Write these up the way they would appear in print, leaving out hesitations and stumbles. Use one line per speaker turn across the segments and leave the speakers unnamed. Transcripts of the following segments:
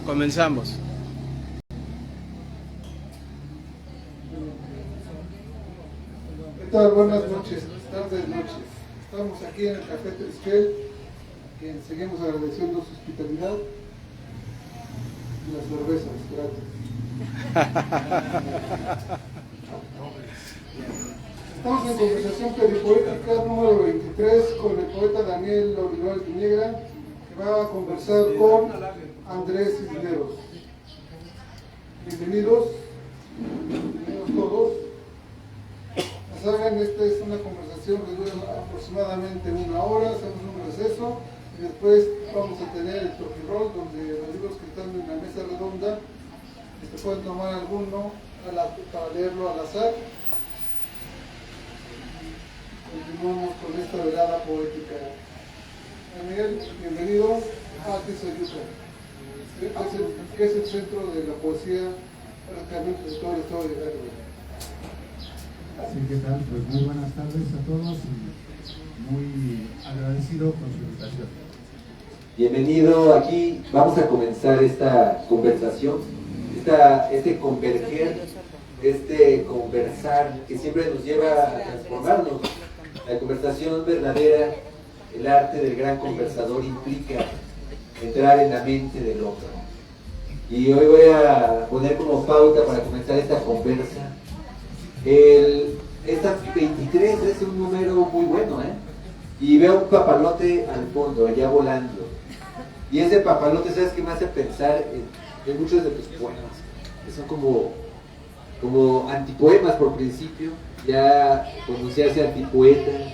Comenzamos.
¿Qué tal? Buenas noches, tardes, noches. Estamos aquí en el Café Triskel, a quien seguimos agradeciendo su hospitalidad y las cervezas gratis. Estamos en conversación peripoética número 23 con el poeta Daniel Orihuela Vinegra, que va a conversar con Andrés Cisneros. Bienvenidos todos. Ya saben, esta es una conversación que dura aproximadamente una hora, hacemos un receso y después vamos a tener el talkie roll, donde los libros que están en la mesa redonda pueden tomar alguno para leerlo al azar. Continuamos con esta velada poética. Daniel, bienvenido a Tizayuca, que es el centro de la poesía prácticamente de todo el estado de Guerrero.
Sí, ¿qué tal? Pues muy buenas tardes a todos y muy agradecido por su invitación.
Bienvenido, aquí vamos a comenzar esta conversación, este converger, este conversar que siempre nos lleva a transformarnos. La conversación verdadera, el arte del gran conversador implica entrar en la mente del otro. Y hoy voy a poner como pauta para comenzar esta conversa. Esta 23 es un número muy bueno, y veo un papalote al fondo, allá volando. Y ese papalote, ¿sabes qué me hace pensar en muchos de tus poemas? Que son como antipoemas por principio, ya pronunciarse antipoeta,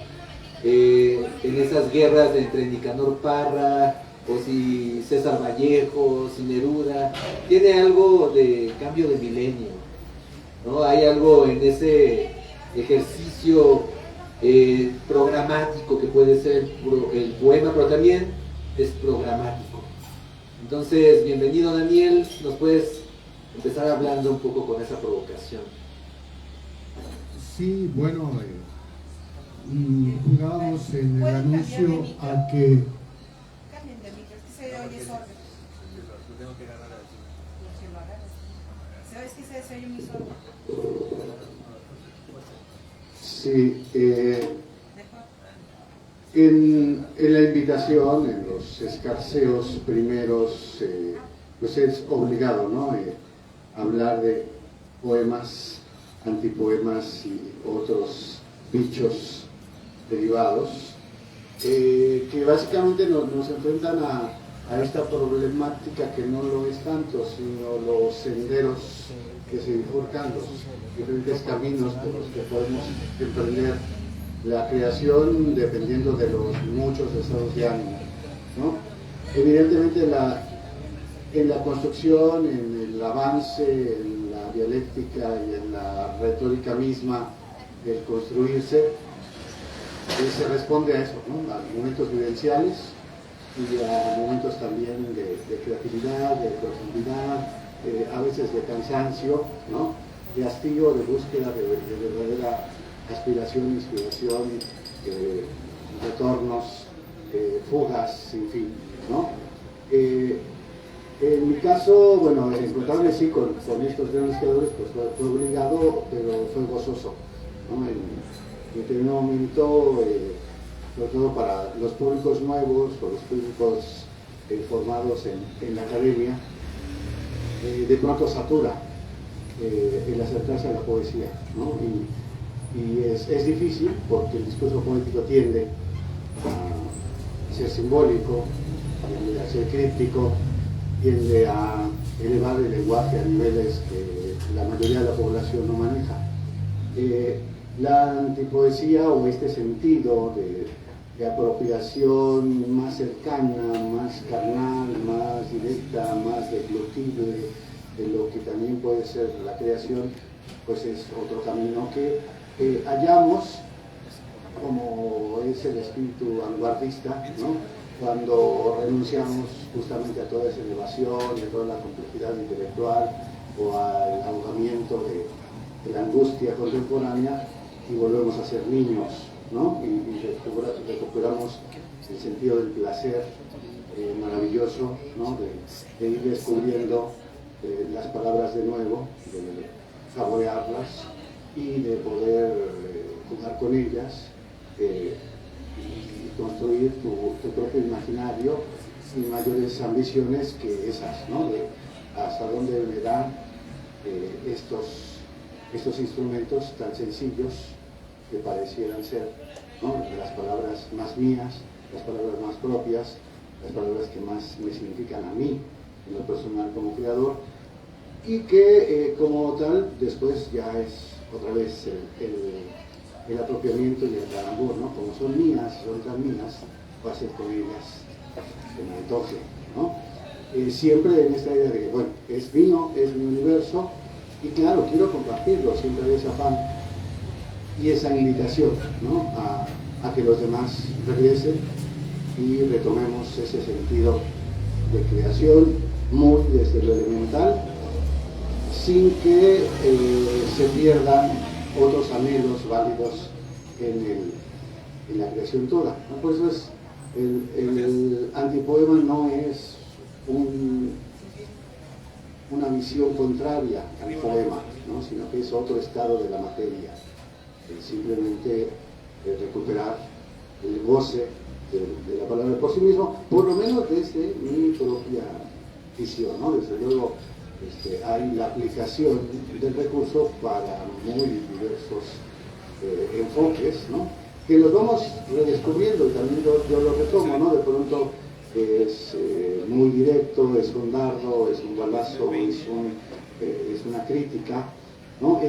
en esas guerras entre Nicanor Parra, o si César Vallejo, si Neruda, tiene algo de cambio de milenio, ¿no? Hay algo en ese ejercicio programático que puede ser el poema, pero también es programático. Entonces, bienvenido Daniel, nos puedes empezar hablando un poco con esa provocación.
Sí, bueno, jugábamos en el anuncio a que...
Cambien de micro, es que se oye sordo. Es que se oye muy sordo.
Sí, en la invitación, en los escarceos primeros, pues es obligado, ¿no? Hablar de poemas, antipoemas y otros bichos derivados, que básicamente nos enfrentan a esta problemática que no lo es tanto, sino los senderos que se bifurcan, los diferentes caminos por los que podemos emprender la creación dependiendo de los muchos estados de ánimo, ¿no? Evidentemente en la construcción, en el avance, en la dialéctica y en la retórica misma del construirse, se responde a eso, ¿no? A momentos vivenciales y a momentos también de creatividad, de profundidad, a veces de cansancio, ¿no? De hastío, de búsqueda de verdadera aspiración, inspiración, retornos, fugas, sin fin, ¿no? En mi caso, bueno, encontrarme sí con estos grandes creadores, pues fue obligado, pero fue gozoso, ¿no? En primer momento, sobre todo para los públicos nuevos, o los públicos formados en la academia, de pronto satura el acercarse a la poesía, ¿no? Y es difícil porque el discurso poético tiende a ser simbólico, tiende a ser críptico, tiende a elevar el lenguaje a niveles que la mayoría de la población no maneja. La antipoesía, o este sentido de apropiación más cercana, más carnal, más directa, más deglutible de lo que también puede ser la creación, pues es otro camino que hallamos, como es el espíritu vanguardista, ¿no? Cuando renunciamos justamente a toda esa elevación, a toda la complejidad intelectual o al ahogamiento de la angustia contemporánea y volvemos a ser niños, ¿no? Y recuperamos el sentido del placer maravilloso, ¿no? De ir descubriendo las palabras de nuevo, de saborearlas y de poder jugar con ellas y construir tu propio imaginario sin mayores ambiciones que esas, ¿no? De hasta dónde me dan estos instrumentos tan sencillos que parecieran ser, ¿no? Las palabras más mías, las palabras más propias, las palabras que más me significan a mí, en lo personal como creador, y que como tal después ya es otra vez el apropiamiento y el calambur, ¿no? Como son mías, son tan mías, voy a hacer con ellas que me antoje, ¿no? Siempre en esta idea de que, bueno, es mío, es mi universo, y claro, quiero compartirlo, siempre hay ese afán y esa invitación, ¿no? A que los demás regresen y retomemos ese sentido de creación muy desde lo elemental, sin que se pierdan otros anhelos válidos en la creación toda, ¿no? Por eso es el antipoema no es una visión contraria al poema, ¿no? Sino que es otro estado de la materia, simplemente recuperar el goce de la palabra por sí mismo, por lo menos desde mi propia visión, ¿no? Desde luego hay la aplicación del recurso para muy diversos enfoques, ¿no? Que los vamos redescubriendo, y también yo lo retomo, ¿no? De pronto es muy directo, es un dardo, es un balazo, es una crítica, ¿no?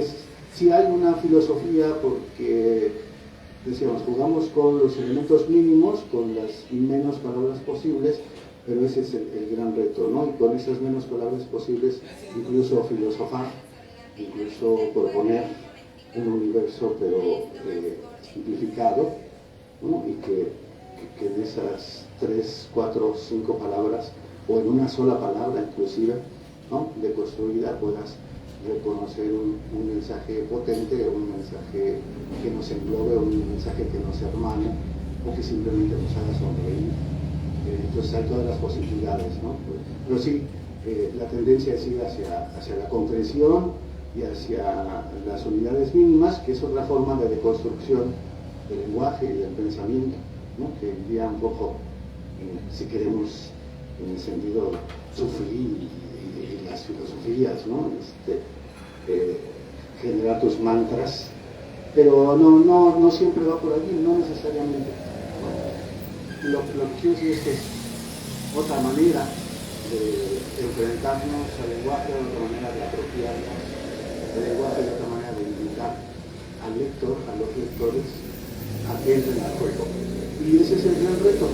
Sí hay una filosofía porque, decíamos, jugamos con los elementos mínimos, con las menos palabras posibles, pero ese es el gran reto, ¿no? Y con esas menos palabras posibles, incluso filosofar, incluso proponer un universo, pero simplificado, ¿no? Y que en esas 3, 4, 5 palabras, o en una sola palabra inclusive, ¿no? Deconstruida, puedas reconocer un mensaje potente, un mensaje que nos englobe, un mensaje que nos hermane, o que simplemente nos haga sonreír. Entonces hay todas las posibilidades, ¿no? Pero sí, la tendencia es ir hacia la comprensión y hacia las unidades mínimas, que es otra forma de deconstrucción del lenguaje y del pensamiento, ¿no? Que iría un poco, si queremos, en el sentido sufrí y las filosofías, ¿no? Generar tus mantras, pero no siempre va por allí, no necesariamente. Lo que quiero decir es que es otra manera de enfrentarnos al lenguaje, otra manera de apropiarnos del lenguaje, de otra manera de invitar al lector, a los lectores, a que entren al juego. Y ese es el gran reto.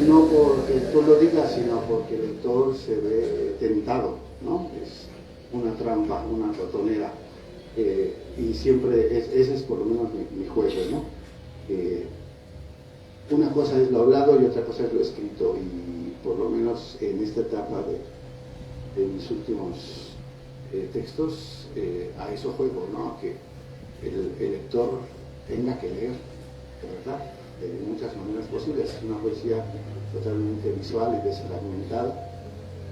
No porque tú lo digas, sino porque el lector se ve tentado, ¿no? Es una trampa, una ratonera. Y siempre ese es por lo menos mi juego, ¿no? Una cosa es lo hablado y otra cosa es lo escrito, y por lo menos en esta etapa de mis últimos textos, a eso juego, ¿no? Que el lector tenga que leer, de verdad, de muchas maneras posibles. Es una poesía totalmente visual y desfragmentada,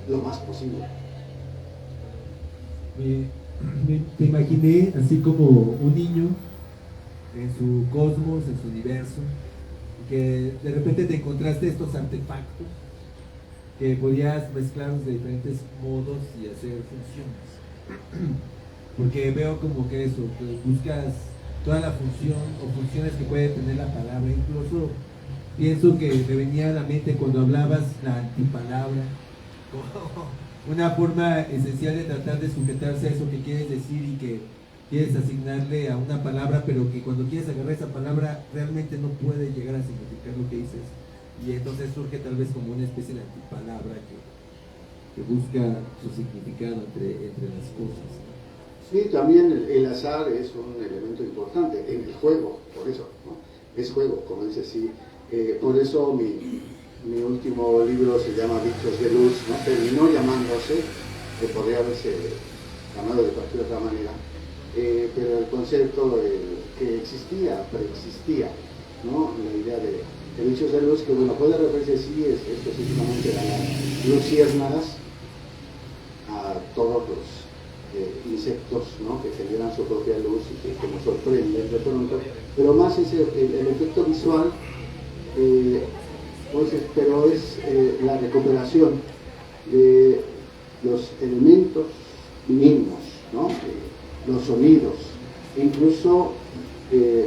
lo más posible.
Me imaginé así como un niño en su cosmos, en su universo, que de repente te encontraste estos artefactos que podías mezclarlos de diferentes modos y hacer funciones. Porque veo como que eso, que buscas toda la función o funciones que puede tener la palabra. Incluso pienso que me venía a la mente cuando hablabas la antipalabra, como una forma esencial de tratar de sujetarse a eso que quieres decir y que quieres asignarle a una palabra, pero que cuando quieres agarrar esa palabra realmente no puede llegar a significar lo que dices, y entonces surge tal vez como una especie de antipalabra que busca su significado entre las cosas.
Sí, también el azar es un elemento importante en el juego, por eso, ¿no? Es juego, como dice, sí. Por eso mi último libro se llama Bichos de Luz, ¿no? Terminó llamándose, que podría haberse llamado de cualquier otra manera, pero el concepto que preexistía, ¿no? La idea de hechos de luz, que bueno, puede referirse sí específicamente a las luciérnagas, a todos los insectos, ¿no?, que generan su propia luz y que nos sorprenden de pronto, pero más es el efecto visual, pues, pero es la recuperación de los elementos mínimos, ¿no?, los sonidos, incluso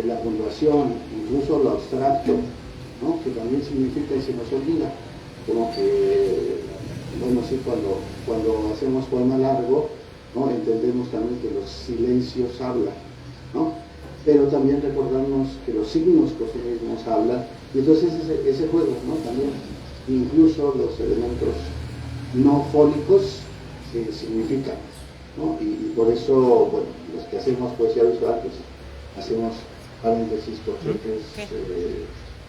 la puntuación, incluso lo abstracto, ¿no?, que también significa y se nos olvida, como que, bueno, sí, cuando hacemos poema largo, ¿no?, entendemos también que los silencios hablan, ¿no?, pero también recordamos que los signos por sí mismos hablan, y entonces ese juego, ¿no?, también incluso los elementos no fónicos significan, ¿no?, y por eso, bueno, los que hacemos poesía visual, pues hacemos paréntesis, corchetes,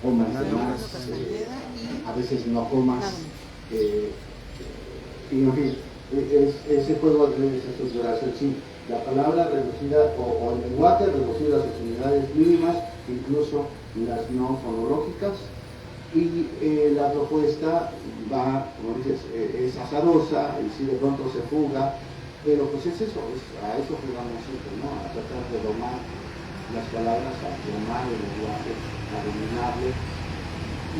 comas de más, a veces no comas, y en fin, ese juego de esa estructuración, sí, la palabra reducida o el lenguaje reducido a sus unidades mínimas, incluso las no fonológicas, y la propuesta va, como dices, es azarosa, y si de pronto se fuga, pero pues es eso, a eso jugamos siempre, ¿no?, a tratar de domar las palabras, a domar el lenguaje, a dominarlo,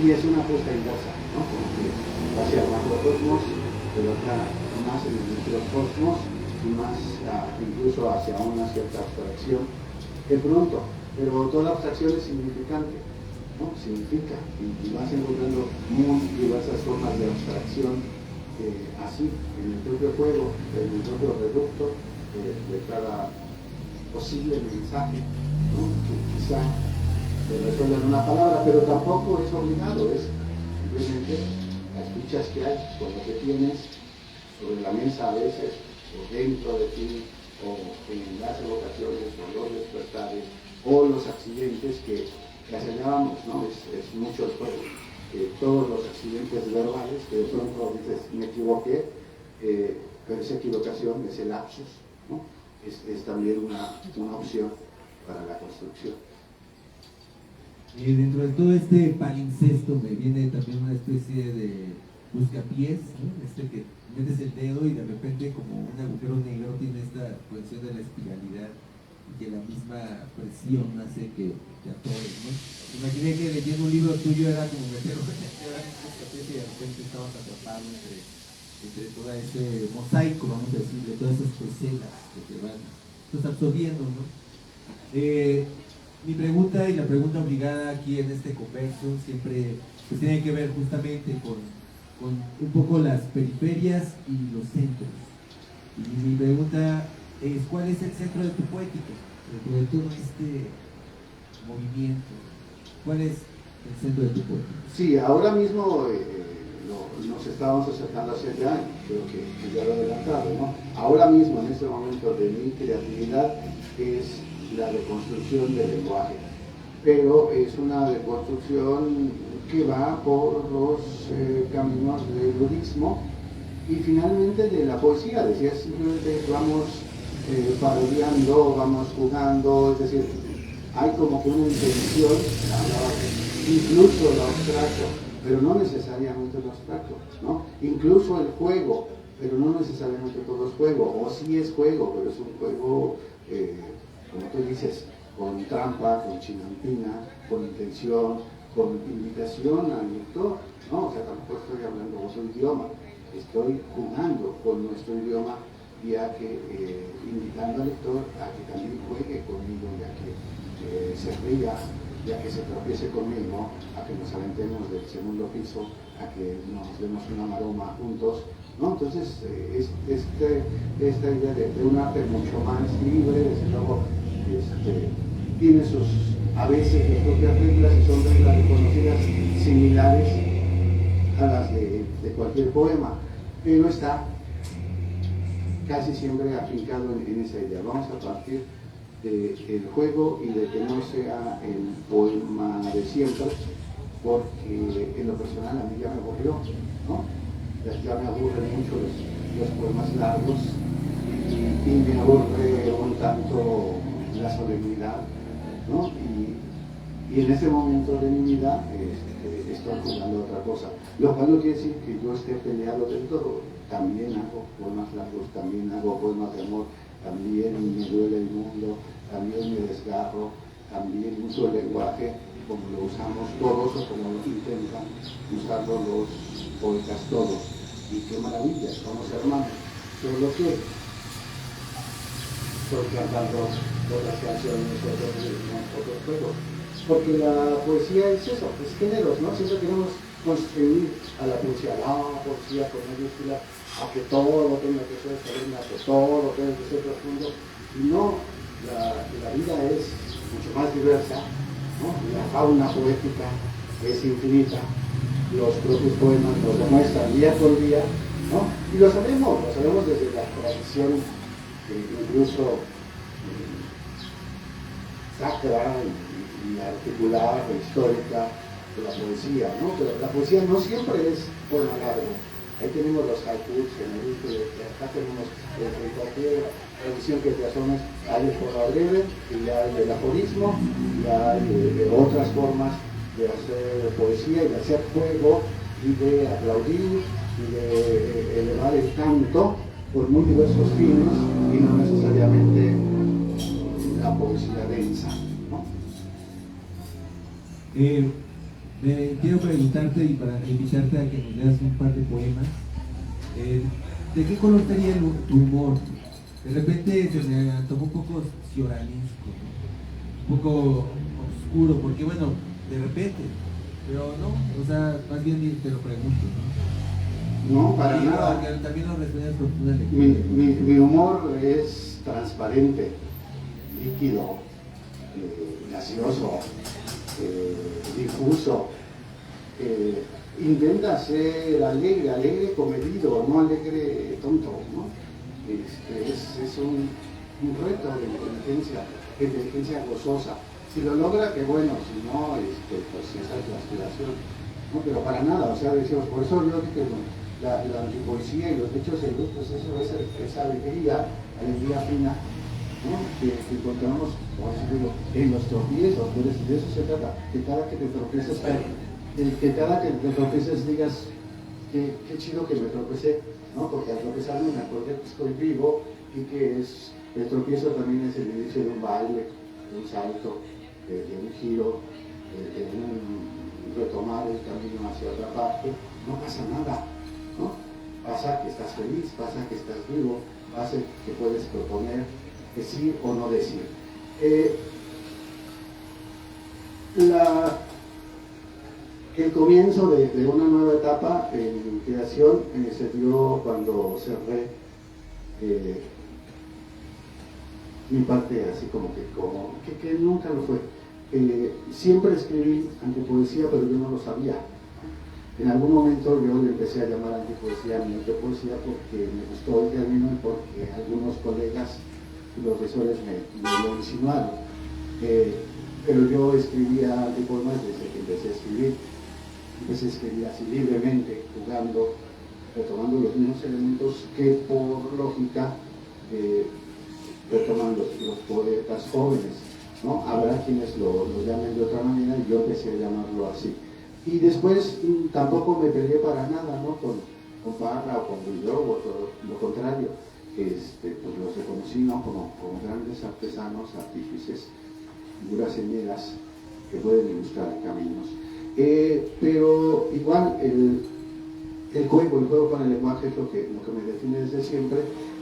y es una apuesta inversa, ¿no?, como que hacia el macrocosmos, pero acá más en el microcosmos y más incluso hacia una cierta abstracción de pronto, pero toda abstracción es significante, ¿no?, significa, y vas encontrando muy diversas formas de abstracción así, en el propio juego, en el propio reducto de cada posible mensaje, ¿no?, que quizá se resuelva en una palabra, pero tampoco es obligado, es simplemente las fichas que hay con lo que tienes sobre la mesa a veces, o dentro de ti, o en las evocaciones, o los despertares, o los accidentes que señalábamos, ¿no?, es mucho el juego. Todos los accidentes verbales, que de pronto dices, me equivoqué, pero esa equivocación, ese lapsus, ¿no?, es también una opción para la construcción.
Dentro de todo este palincesto me viene también una especie de buscapiés, ¿no?, que metes el dedo y de repente como un agujero negro tiene esta cuestión de la espiralidad y que la misma presión hace que te atores, ¿no? Imaginé que leyendo un libro tuyo era como meter un buscapiés y de repente estabas atrapado entre todo ese mosaico, vamos a decir, de todas esas escenas que te van absorbiendo, ¿no? Mi pregunta y la pregunta obligada aquí en este converso siempre pues, tiene que ver justamente con un poco las periferias y los centros. Y mi pregunta es, ¿cuál es el centro de tu poética? Dentro de todo este movimiento, ¿cuál es el centro de tu poética?
Sí, ahora mismo nos estamos acercando a 7 años, creo que ya lo he adelantado, ¿no? Ahora mismo, en este momento de mi creatividad, es la reconstrucción del lenguaje, pero es una reconstrucción que va por los caminos del budismo y finalmente de la poesía, decía, simplemente vamos parodiando, vamos jugando, es decir, hay como que una intención, incluso lo abstracto, pero no necesariamente lo abstracto, ¿no? Incluso el juego, pero no necesariamente todo es juego, o sí es juego, pero es un juego como tú dices, con trampa, con chinampina, con intención, con invitación al lector, ¿no? O sea, tampoco estoy hablando de otro idioma, estoy jugando con nuestro idioma y a que, invitando al lector a que también juegue conmigo, y a que se ría, y a que se tropiece conmigo, a que nos aventemos del segundo piso, a que nos demos una maroma juntos, ¿no? Entonces, esta idea de un arte mucho más libre, desde luego, tiene a veces sus propias reglas y son reglas reconocidas similares a las de cualquier poema, pero está casi siempre afincado en esa idea. Vamos a partir del juego y de que no sea el poema de siempre, porque en lo personal a mí ya me aburrió, ¿no? Ya me aburren mucho los poemas largos y me aburre un tanto la solemnidad, ¿no? Y en ese momento de mi vida estoy jugando otra cosa. Lo cual no quiere decir que yo esté peleado del todo. También hago poemas largos, también hago poemas de amor, también me duele el mundo, también me desgarro, también uso el lenguaje como lo usamos todos o como lo intentan usarlo los poetas todos. Y qué maravilla, somos hermanos. Solo que estoy cantando otras canciones, otros juegos. Porque la poesía es eso, es géneros, ¿no? Siempre queremos construir a la poesía con mayúscula, a que todo tenga que ser sereno, a que todo tenga que ser profundo. Y no, la vida es mucho más diversa, ¿no? La fauna poética es infinita, los propios poemas nos demuestran día por día, ¿no? Y lo sabemos desde la tradición incluso sacra y articular, histórica de la poesía, ¿no? Pero la poesía no siempre es poema largo. Ahí tenemos los haikus, acá tenemos cualquier tradición que te asomes, hay de forma breve, y hay el aforismo, y hay otras formas de hacer poesía y de hacer juego, y de aplaudir, y de elevar el canto por muy diversos fines, y no necesariamente la poesía densa, ¿no?
Quiero preguntarte y para invitarte a que nos leas un par de poemas. ¿De qué color sería tu humor? De repente se me antojó un poco cioralesco, ¿no? Un poco oscuro, porque bueno, de repente, pero no, o sea, más bien te lo pregunto, ¿no?
No, para nada.
Porque también lo respondes con una lectura.
Mi humor es transparente, líquido, gaseoso, difuso. Intenta ser alegre comedido, no alegre tonto, ¿no? Es un reto de inteligencia gozosa. Si lo logra, qué bueno, si no, pues esa es la aspiración, ¿no? Pero para nada, o sea, decimos, por eso yo dije, la antipoesía y los hechos de luz, pues eso es esa alegría fina, ¿no? que encontramos, por ejemplo, en los tropiezos, de eso se trata, que cada que te tropieces, digas, qué chido que me tropecé, ¿no? Porque al tropezarme me acordé que estoy vivo y que el tropiezo también es el inicio de un baile, de un salto, de un giro, de un retomar el camino hacia otra parte. No pasa nada, ¿no? Pasa que estás feliz, pasa que estás vivo, pasa que puedes proponer decir o no decir. El comienzo de una nueva etapa en creación se dio cuando cerré mi parte así como que nunca lo fue. Siempre escribí antipoesía, pero yo no lo sabía. En algún momento yo le empecé a llamar antipoesía a mi antipoesía porque me gustó el término y porque algunos colegas profesores me lo insinuaron. Pero yo escribía antipoemas desde que empecé a escribir. Empecé a escribir así libremente, jugando, retomando los mismos elementos que por lógica retoman los poetas jóvenes, ¿no? Habrá quienes lo llamen de otra manera y yo empecé a llamarlo así. Y después tampoco me peleé para nada, ¿no? Con Parra o con Villoro, todo lo contrario. Pues los reconocí, ¿no? como grandes artesanos, artífices, figuras señeras que pueden ilustrar caminos. Pero igual el juego con el lenguaje es lo que me define desde siempre.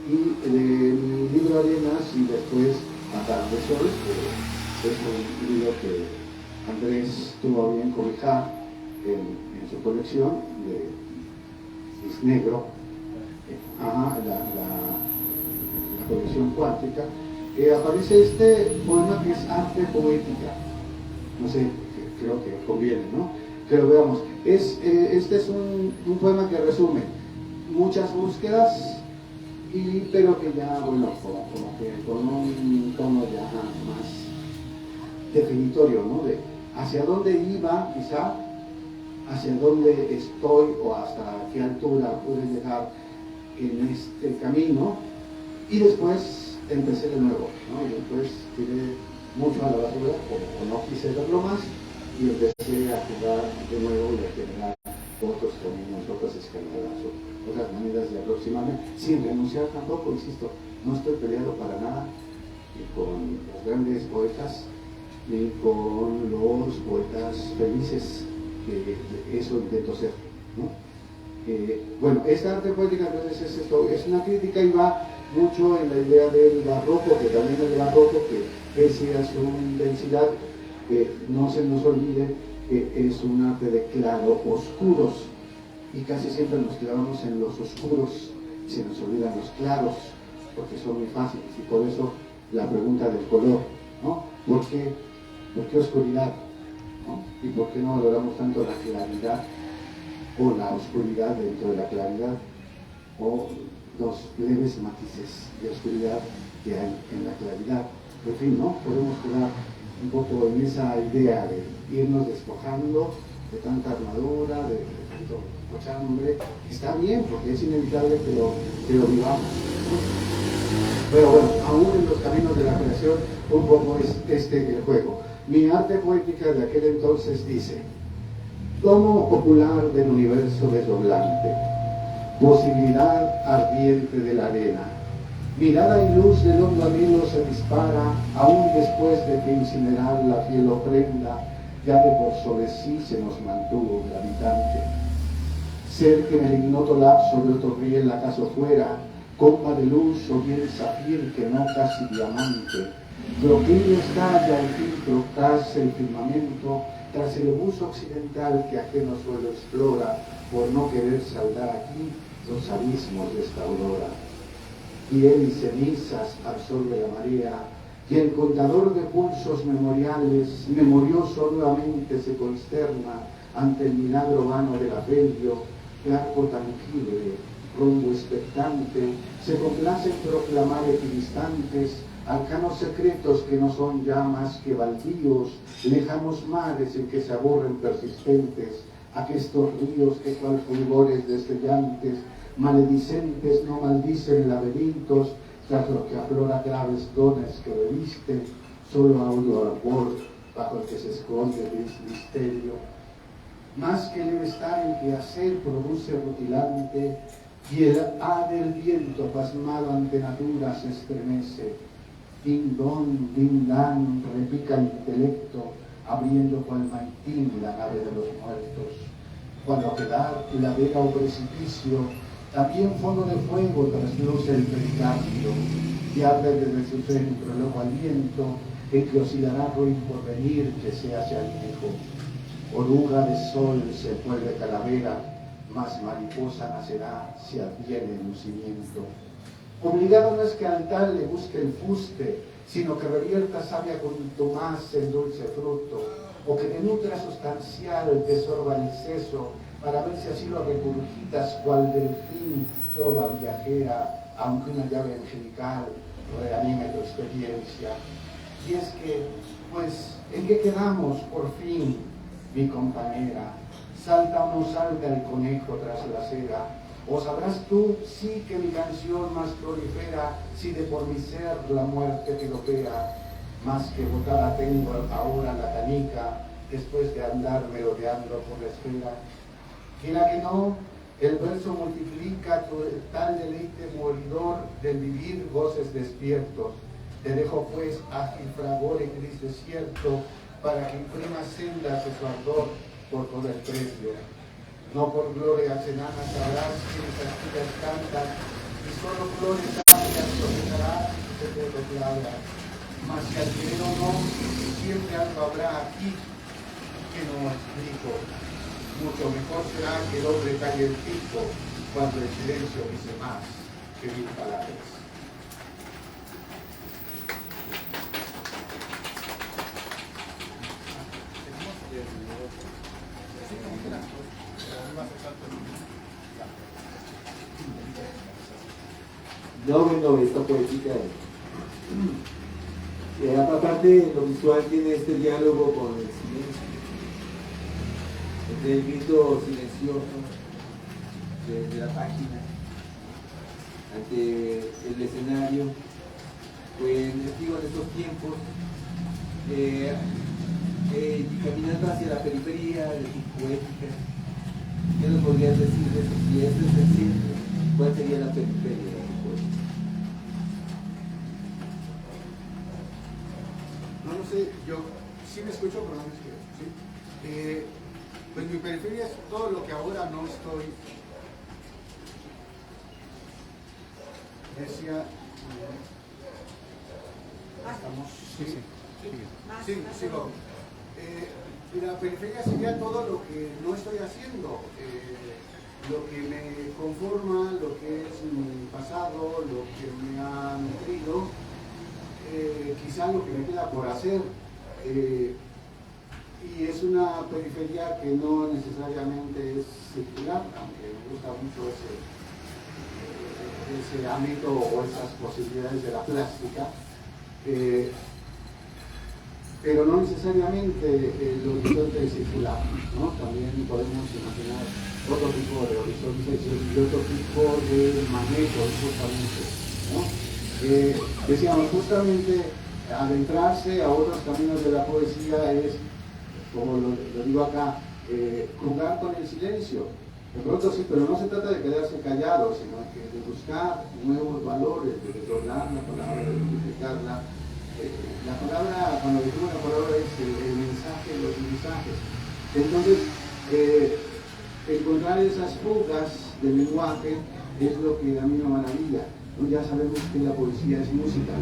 Y de mi libro Arenas y después Matar de Sol, que es un libro que Andrés tuvo bien cobijar en su colección es negro, la colección cuántica, aparece este poema que es arte poética. No sé, creo que conviene, ¿no? Que lo veamos. Este es un poema que resume muchas búsquedas, pero que ya, bueno, como que con un tono ya más definitorio, ¿no? De hacia dónde iba, quizá, hacia dónde estoy o hasta qué altura pude llegar en este camino, y después empecé de nuevo, ¿no? Y después tiré mucho a la basura, o no quise verlo más, y empecé a jugar de nuevo y a generar otros caminos, otras escaleras, otras maneras de aproximarme, sin renunciar tampoco, insisto, no estoy peleado para nada ni con los grandes poetas, ni con los poetas felices, que eso intento ser, ¿no? Bueno, esta arte poética entonces es una crítica y va mucho en la idea del barroco, que también el barroco, que pese a su intensidad, que no se nos olvide que es un arte de claro-oscuros, y casi siempre nos clavamos en los oscuros y se nos olvidan los claros, porque son muy fáciles, y por eso la pregunta del color, ¿no? ¿Por qué oscuridad? ¿No? ¿Y por qué no valoramos tanto la claridad o la oscuridad dentro de la claridad, o los leves matices de oscuridad que hay en la claridad? En fin, ¿no? Podemos quedar un poco en esa idea de irnos despojando de tanta armadura, de tanto cochambre. Está bien, porque es inevitable que lo vivamos, ¿no? Pero bueno, aún en los caminos de la creación, un poco es el juego. Mi arte poética de aquel entonces dice: tomo popular del universo desdoblante, posibilidad ardiente de la arena, mirada y luz del hondo anhelo se dispara, aún después de que incinerar la fiel ofrenda, ya de por sobre sí se nos mantuvo gravitante. Ser que en el ignoto lapso de otro riel acaso fuera, copa de luz o bien zafir que no casi diamante, bloqueo está ya el filtro tras el firmamento, tras el buzo occidental que ajeno suelo explora, por no querer saldar aquí los abismos de esta aurora. Piel y cenizas absorbe la marea, y el contador de pulsos memoriales, memorioso nuevamente se consterna ante el milagro vano del afelio, que arco tangible, rumbo expectante, se complace en proclamar equidistantes arcanos secretos que no son ya más que baldíos, lejanos mares en que se aborren persistentes, aquestos ríos que cual fulgores destellantes, maledicentes no maldicen laberintos, tras lo que aflora graves dones que revisten, solo audio arbor bajo el que se esconde el misterio. Más que el estar en que hacer produce rutilante, y el del viento pasmado ante natura se estremece. Ding don, ding dan, repica el intelecto, abriendo cual maitín la nave de los muertos. Cuando quedar ladera o precipicio, también fondo de fuego trasluce el pericardio, y arde desde su centro el ojo aliento, en que oscilará ruin por venir que se hace añejo. Oruga de sol se vuelve calavera, mas mariposa nacerá si adviene el lucimiento. Obligado no es que al tal le busque el fuste, sino que revierta savia contumaz el dulce fruto, o que de nutra sustancial te sorba el seso, para ver si así lo regurgitas cual delfín trova viajera, aunque una llave angelical reanime tu experiencia. Y es que, pues, ¿en qué quedamos por fin, mi compañera? ¿Salta o no salta el conejo tras la cera? ¿O sabrás tú, sí, que mi canción más prolifera, si de por mi ser la muerte pilopea? Más que botada tengo ahora la canica, después de andar merodeando por la esfera. Quiera que no, el verso multiplica tal deleite moridor del vivir goces despiertos. Te dejo pues ágil fragor en gris desierto, para que imprimas sendas de su ardor por todo el precio. No por glorias enanas sabrás que mis astillas cantan, y solo flores amplias cosecharás de todo claras. Mas que al querer o no, siempre algo habrá aquí que no explico. Mucho mejor será que el hombre calle el pico cuando el silencio dice más que 1000 palabras.
No, bueno, esta poética, aparte lo visual tiene este diálogo con el silencio, entre el grito silencioso de la página ante el escenario. Pues les digo, en estos tiempos Y caminando hacia la periferia de tu poética, ¿qué nos podrías decir de eso? Si este es el centro, ¿cuál sería la periferia de tu poética?
No sé, yo sí me escucho, pero no me escucho, ¿sí? Pues mi periferia es todo lo que ahora no estoy. Decía, estamos, sí, sigo. La periferia sería todo lo que no estoy haciendo, lo que me conforma, lo que es mi pasado, lo que me ha nutrido, quizá lo que me queda por hacer. Y es una periferia que no necesariamente es circular, aunque me gusta mucho ese ámbito o esas posibilidades de la plástica. Pero no necesariamente el horizonte es circular, ¿no? También podemos imaginar otro tipo de horizontes y otro tipo de manejo, justamente, ¿no? Decíamos, justamente adentrarse a otros caminos de la poesía es, como lo digo acá, jugar con el silencio. De pronto sí, pero no se trata de quedarse callado, sino que de buscar nuevos valores, de desdoblar la palabra, de multiplicarla. La palabra, cuando decimos la palabra, es el mensaje, los mensajes. Entonces, encontrar esas fugas del lenguaje es lo que a mí me maravilla, ¿no? Ya sabemos que la poesía es música,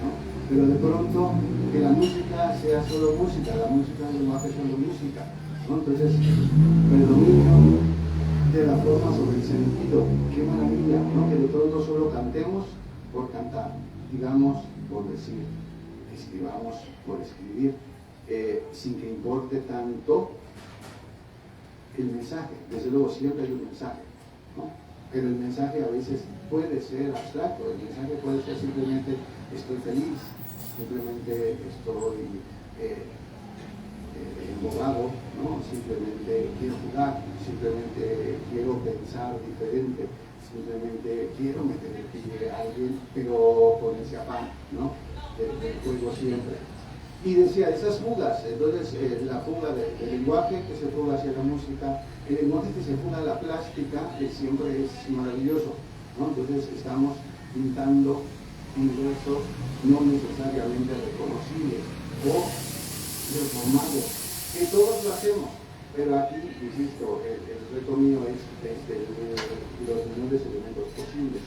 ¿no? Pero de pronto que la música sea solo música, la música del lenguaje es solo música, ¿no? Entonces, predominio de la forma sobre el sentido, qué maravilla, ¿no? Que de pronto solo cantemos por cantar, digamos por decir, escribamos por escribir, sin que importe tanto el mensaje. Desde luego siempre hay un mensaje, ¿no? Pero el mensaje a veces puede ser abstracto, el mensaje puede ser simplemente estoy feliz, simplemente estoy embobado, ¿no? Simplemente quiero jugar, simplemente quiero pensar diferente, simplemente quiero meter el pie a alguien, pero con ese afán, ¿no? Del juego siempre. Y decía, esas fugas, entonces la fuga del lenguaje que se fuga hacia la música, el lenguaje que se fuga a la plástica, que siempre es maravilloso, ¿no? Entonces estamos pintando universos no necesariamente reconocibles o reformados, que todos lo hacemos, pero aquí, insisto, el reto mío es los menores elementos posibles,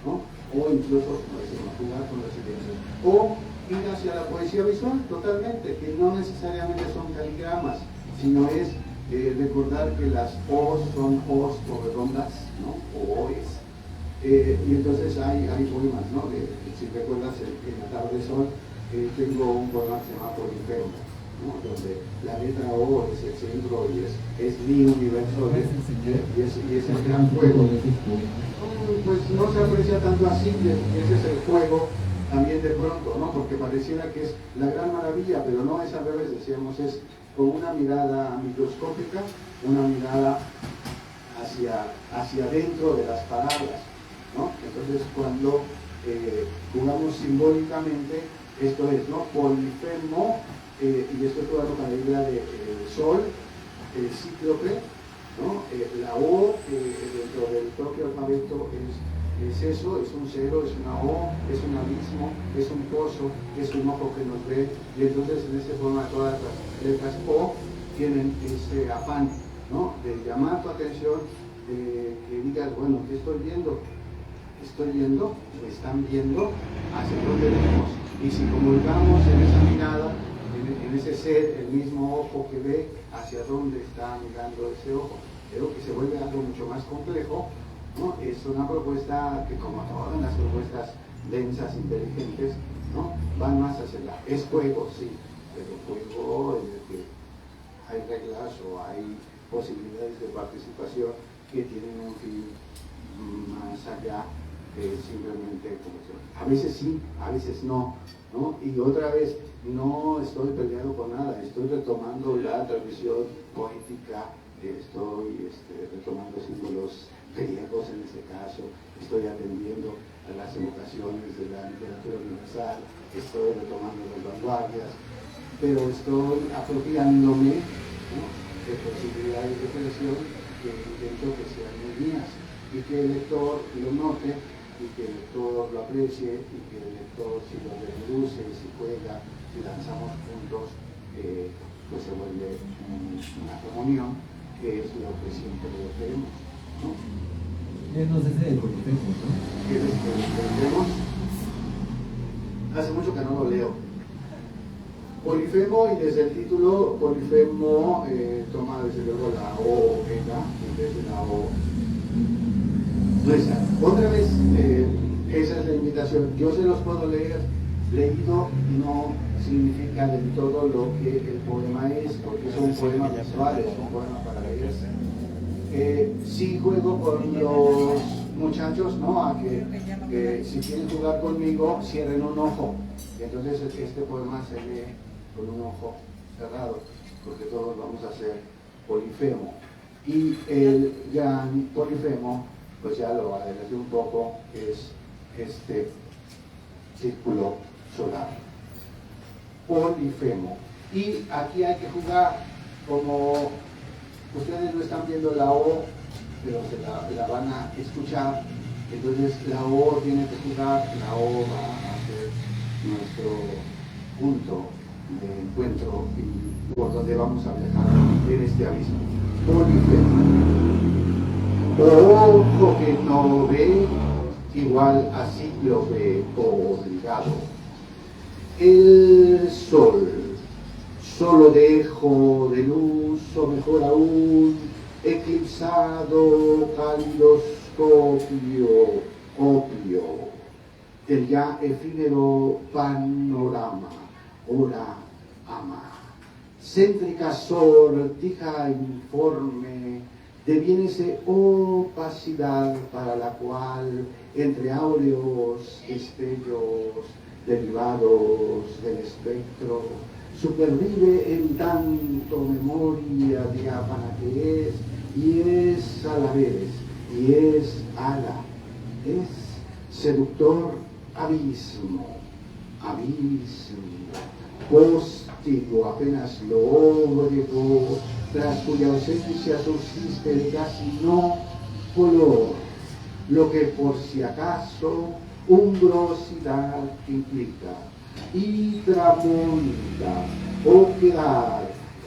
¿no? O incluso, como decimos, jugar con los silencios, o ir hacia la poesía visual totalmente, que no necesariamente son caligramas, sino es recordar que las O's son O's o redondas, ¿no? O O's. Y entonces hay poemas, ¿no? Si recuerdas, en La tarde de sol, tengo un poema que se llama Polifemo, ¿no? Donde la letra O es el centro y es mi universo y es el gran juego. Pues no se aprecia tanto así, ese es el juego también de pronto, ¿no? Porque pareciera que es la gran maravilla, pero no es al revés, decíamos, es con una mirada microscópica, una mirada hacia dentro de las palabras, ¿no? Entonces cuando jugamos simbólicamente, esto es, ¿no? Polifemo, y esto es jugando con la idea de sol, cíclope, ¿no? La O dentro del propio alfabeto es eso, es un cero, es una O, es un abismo, es un pozo, es un ojo que nos ve, y entonces en ese forma todas las letras O tienen ese afán, ¿no? De llamar tu atención, de que digas, bueno, ¿qué estoy viendo? ¿Estoy viendo? ¿Me están viendo? ¿Hacia dónde vemos? Y si comulgamos en esa mirada, en ese ser, el mismo ojo que ve, hacia dónde está mirando ese ojo. Creo que se vuelve algo mucho más complejo, ¿no? Es una propuesta que, como todas las propuestas densas, inteligentes, ¿no? Van más hacia es juego, sí, pero juego en el que hay reglas o hay posibilidades de participación que tienen un fin más allá de simplemente como a veces sí, a veces no, ¿no? Y otra vez, no estoy peleado con nada, estoy retomando la tradición poética, estoy retomando símbolos griegos en este caso, estoy atendiendo a las evocaciones de la literatura universal, estoy retomando las vanguardias, pero estoy apropiándome, ¿no?, de posibilidades de expresión que intento que sean muy mías y que el lector lo note y que el lector lo aprecie y que el lector, si lo reduce, si juega, si lanzamos juntos, pues se vuelve una comunión, que es lo que siempre queremos, ¿no?
No sé si el Polifemo, ¿no?
¿Quieres que lo entendemos? Hace mucho que no lo leo. Polifemo, y desde el título, Polifemo toma desde luego la O omega en vez de la O. Entonces, otra vez, esa es la invitación. Yo se los puedo leer leído, no significa del todo lo que el poema es, porque es un poema visual, es un poema para leerse. Sí juego con los muchachos, ¿no?, a que si quieren jugar conmigo, cierren un ojo. Y entonces este poema se lee con un ojo cerrado, porque todos vamos a ser Polifemo. Y el gran Polifemo, pues ya lo adelanté un poco, es este círculo solar. Polifemo. Y aquí hay que jugar, como ustedes no están viendo la O, pero se la van a escuchar, entonces la O tiene que jugar, la O va a ser nuestro punto de encuentro y por donde vamos a viajar en este abismo. Polifemo. Ojo que no ve, igual así lo ve obligado. El sol, solo dejo de luz, o mejor aún, eclipsado calidoscopio, opio, el ya efímero panorama, hora ama, céntrica sortija informe, deviénese opacidad para la cual, entre áureos destellos derivados del espectro, supervive en tanto memoria diáfana que es, y es a la vez, y es ala, es seductor abismo, póstigo apenas lóbrego, tras cuya ausencia subsiste el casi no color, lo que por si acaso umbrosidad implica, y tramonta, oquedad,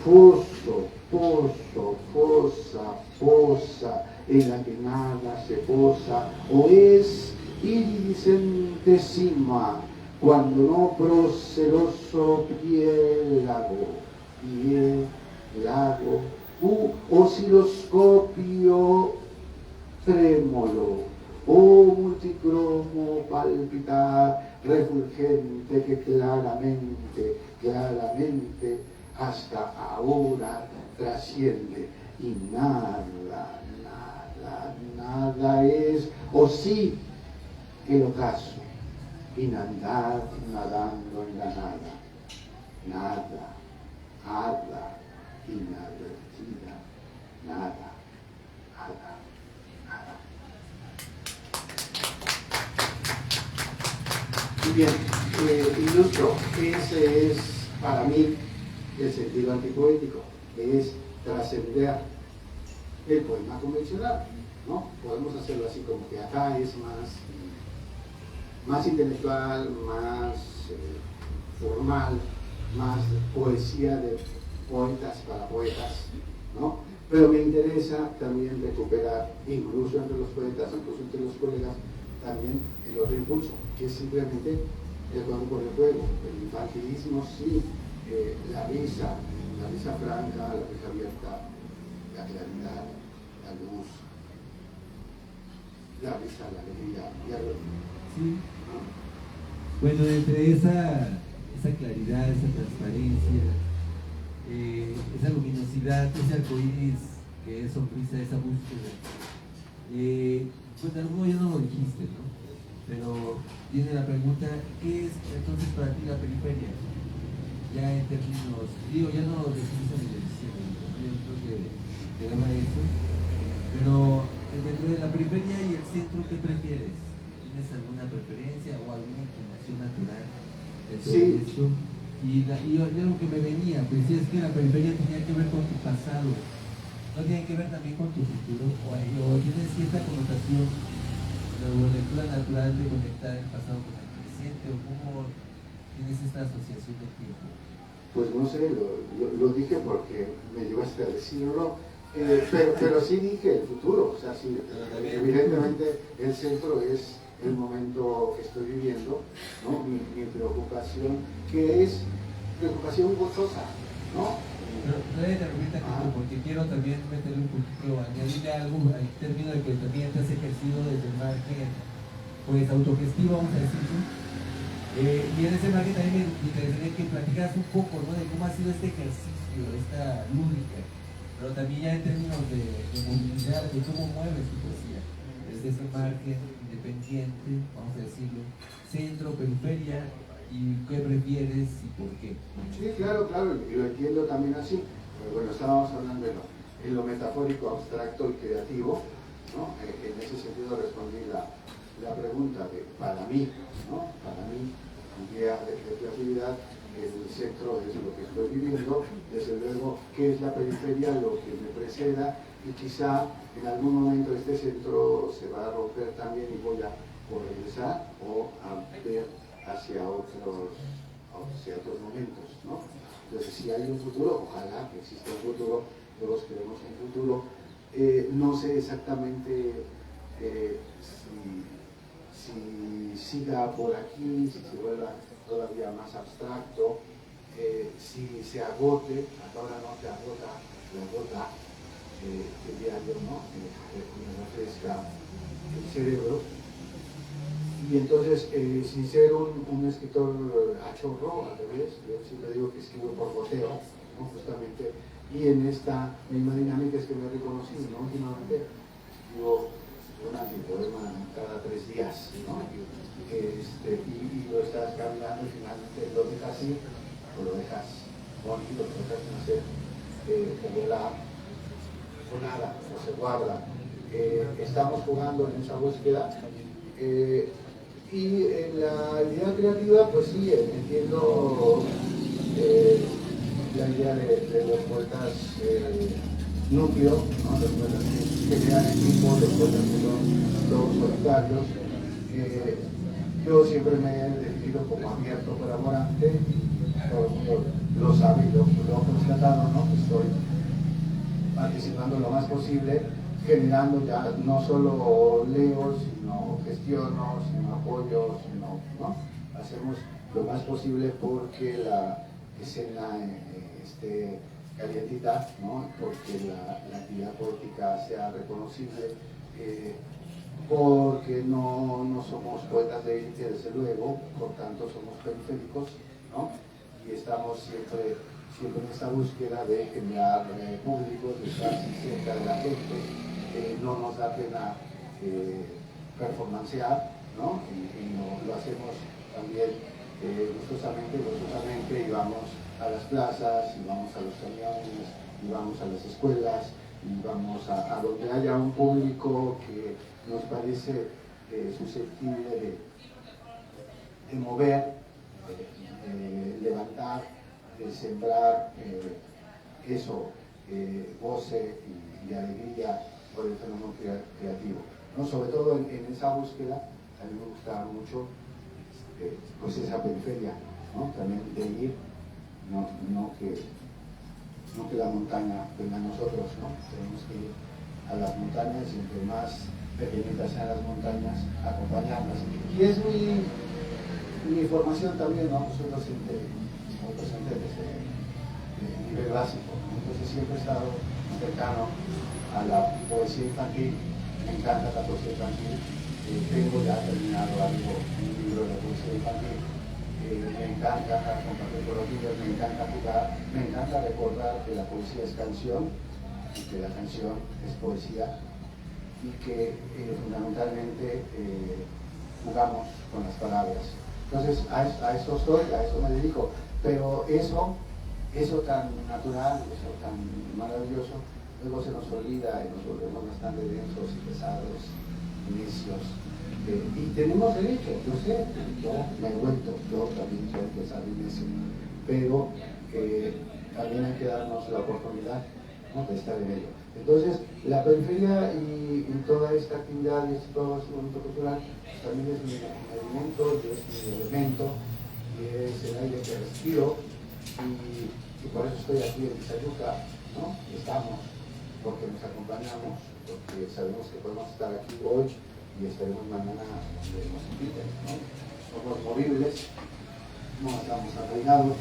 foso, pozo, fosa, fosa, en la que nada se posa, o es iridicentesima, cuando no proceloso piélago, lago, osciloscopio trémolo, o multicromo palpitar refulgente que claramente hasta ahora trasciende, y nada es, o sí que el ocaso, inandar nadando en la nada, inadvertida, nada. Muy bien, ilustro, ese es para mí el sentido antipoético, que es trascender el poema convencional, ¿no? Podemos hacerlo así como que acá es más intelectual, más formal, más poesía de poetas para poetas, ¿no? Pero me interesa también recuperar, incluso entre los poetas, incluso entre los colegas, también el otro impulso, que es simplemente el juego por el juego, el infantilismo, sí, la risa franca, la risa abierta, la claridad, la luz, la risa, la alegría, y algo.
Sí. Bueno, entre esa claridad, esa transparencia, esa luminosidad, ese arcoíris que es sonrisa, esa búsqueda, pues de algún modo ya no lo dijiste, ¿no? Pero viene la pregunta, ¿qué es entonces para ti la periferia? Ya en términos, ya no lo definiste en el edición, yo creo que daba eso, pero dentro de la periferia y el centro, ¿qué prefieres? ¿Tienes alguna preferencia o alguna inclinación natural dentro de esto? y algo que me venía, pues es que la periferia tenía que ver con tu pasado, no tiene que ver también con tu futuro, o tiene cierta connotación, la lectura natural de conectar el pasado con el presente, o cómo tienes esta asociación del tiempo.
Pues no sé, lo dije porque me llevaste a decirlo, pero sí dije el futuro, o sea, sí, evidentemente el centro es el momento que estoy viviendo, ¿no? Mi preocupación, que es preocupación gozosa, ¿no?
Pero voy a interrumpirte aquí porque quiero también meterle un poquito, añadirle algo al término de que también te has ejercido desde el margen, pues autogestivo, vamos a decirlo. Y en ese margen también me interesaría que platicaras un poco, ¿no?, de cómo ha sido este ejercicio, esta lúdica, pero también ya en términos de movilidad, de cómo mueves tu poesía, desde ese margen independiente, vamos a decirlo, centro, periferia, y qué prefieres y por qué.
Sí, claro, y lo entiendo también así. Pero bueno, estábamos hablando en lo metafórico, abstracto y creativo, ¿no? En ese sentido respondí la pregunta de, para mí, ¿no? Para mí, idea de creatividad, el centro es lo que estoy viviendo, desde luego, ¿qué es la periferia? Lo que me preceda, y quizá en algún momento este centro se va a romper también y voy a regresar o a ver hacia otros momentos, ¿no? Entonces, si hay un futuro, ojalá que exista un futuro, todos queremos un futuro. No sé exactamente si siga por aquí, si se vuelva todavía más abstracto, si se agote, ahora no se agota, el diario, ¿no? Me refresca el cerebro. Y entonces, sin ser un escritor a chorro, al revés, yo siempre digo que escribo por goteo, ¿no? Justamente, y en esta misma dinámica es que me he reconocido, ¿no? Últimamente, digo un antipoema cada 3 días, ¿no? Y lo estás cambiando y finalmente lo dejas así, o lo dejas bonito, lo dejas nacer, o volar, o nada, o se guarda. Estamos jugando en esa búsqueda. Y en la idea creativa, pues sí, entiendo la idea de los poetas núcleo, ¿no? Los poetas que crean equipo, los poetas que son todos solitarios. Yo siempre me he definido como abierto, colaborante, todo el mundo lo sabe y lo he constatado, ¿no? Estoy participando lo más posible, generando ya no solo leo, sino gestiono, sino apoyo, sino, ¿no? Hacemos lo más posible porque la escena esté calientita, ¿no? Porque la actividad poética sea reconocible, porque no somos poetas de élite, desde luego, por tanto somos periféricos, ¿no? Y estamos siempre en esta búsqueda de generar públicos, de estar cerca de la gente. No nos da pena performancear, ¿no? Y lo hacemos también gustosamente, y vamos a las plazas, y vamos a los camiones, y vamos a las escuelas, y vamos a donde haya un público que nos parece susceptible de mover, de levantar, de sembrar eso, goce y alegría por el fenómeno creativo, ¿no? Sobre todo en esa búsqueda, a mí me gusta mucho pues esa periferia, ¿no? También de ir, no que la montaña venga a nosotros, ¿no? Tenemos que ir a las montañas, y entre más pequeñitas sean las montañas, acompañarlas. Y es mi formación también, ¿no? Soy docente desde nivel básico, entonces siempre he estado cercano a la poesía infantil. Me encanta la poesía infantil. Tengo ya terminado un libro de poesía infantil. Me encanta compartir con los niños, me encanta jugar, me encanta recordar que la poesía es canción, y que la canción es poesía, y que fundamentalmente jugamos con las palabras. Entonces a eso estoy, a eso me dedico, pero eso tan natural, eso tan maravilloso, luego se nos olvida y nos volvemos bastante densos y pesados, necios. Y tenemos derecho, yo sé, yo me he vuelto, yo también soy pesado y necio, pero también hay que darnos la oportunidad, ¿no?, de estar en ello. Entonces, la periferia y toda esta actividad y todo este momento cultural pues, también es mi alimento, es mi elemento, y es el aire que respiro, y por eso estoy aquí en Ixayuca, ¿no? Estamos, porque nos acompañamos, porque sabemos que podemos estar aquí hoy y estaremos mañana donde nos inviten, ¿no? Somos movibles, no estamos arraigados,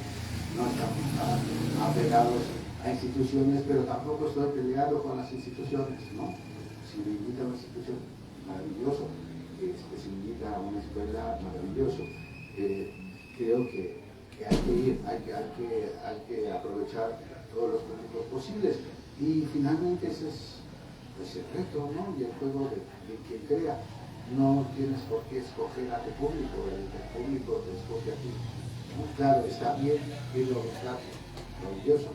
no estamos apegados a instituciones, pero tampoco estoy peleado con las instituciones, ¿no? Si me invita a una institución, maravilloso. Si me invita a una escuela, maravilloso. Creo que hay que ir, hay que aprovechar todos los públicos posibles. Y finalmente ese es el reto, ¿no? Y el juego de quien crea. No tienes por qué escoger a tu público, el público te escoge a ti, ¿no? Claro, está bien que lo rescate, maravilloso,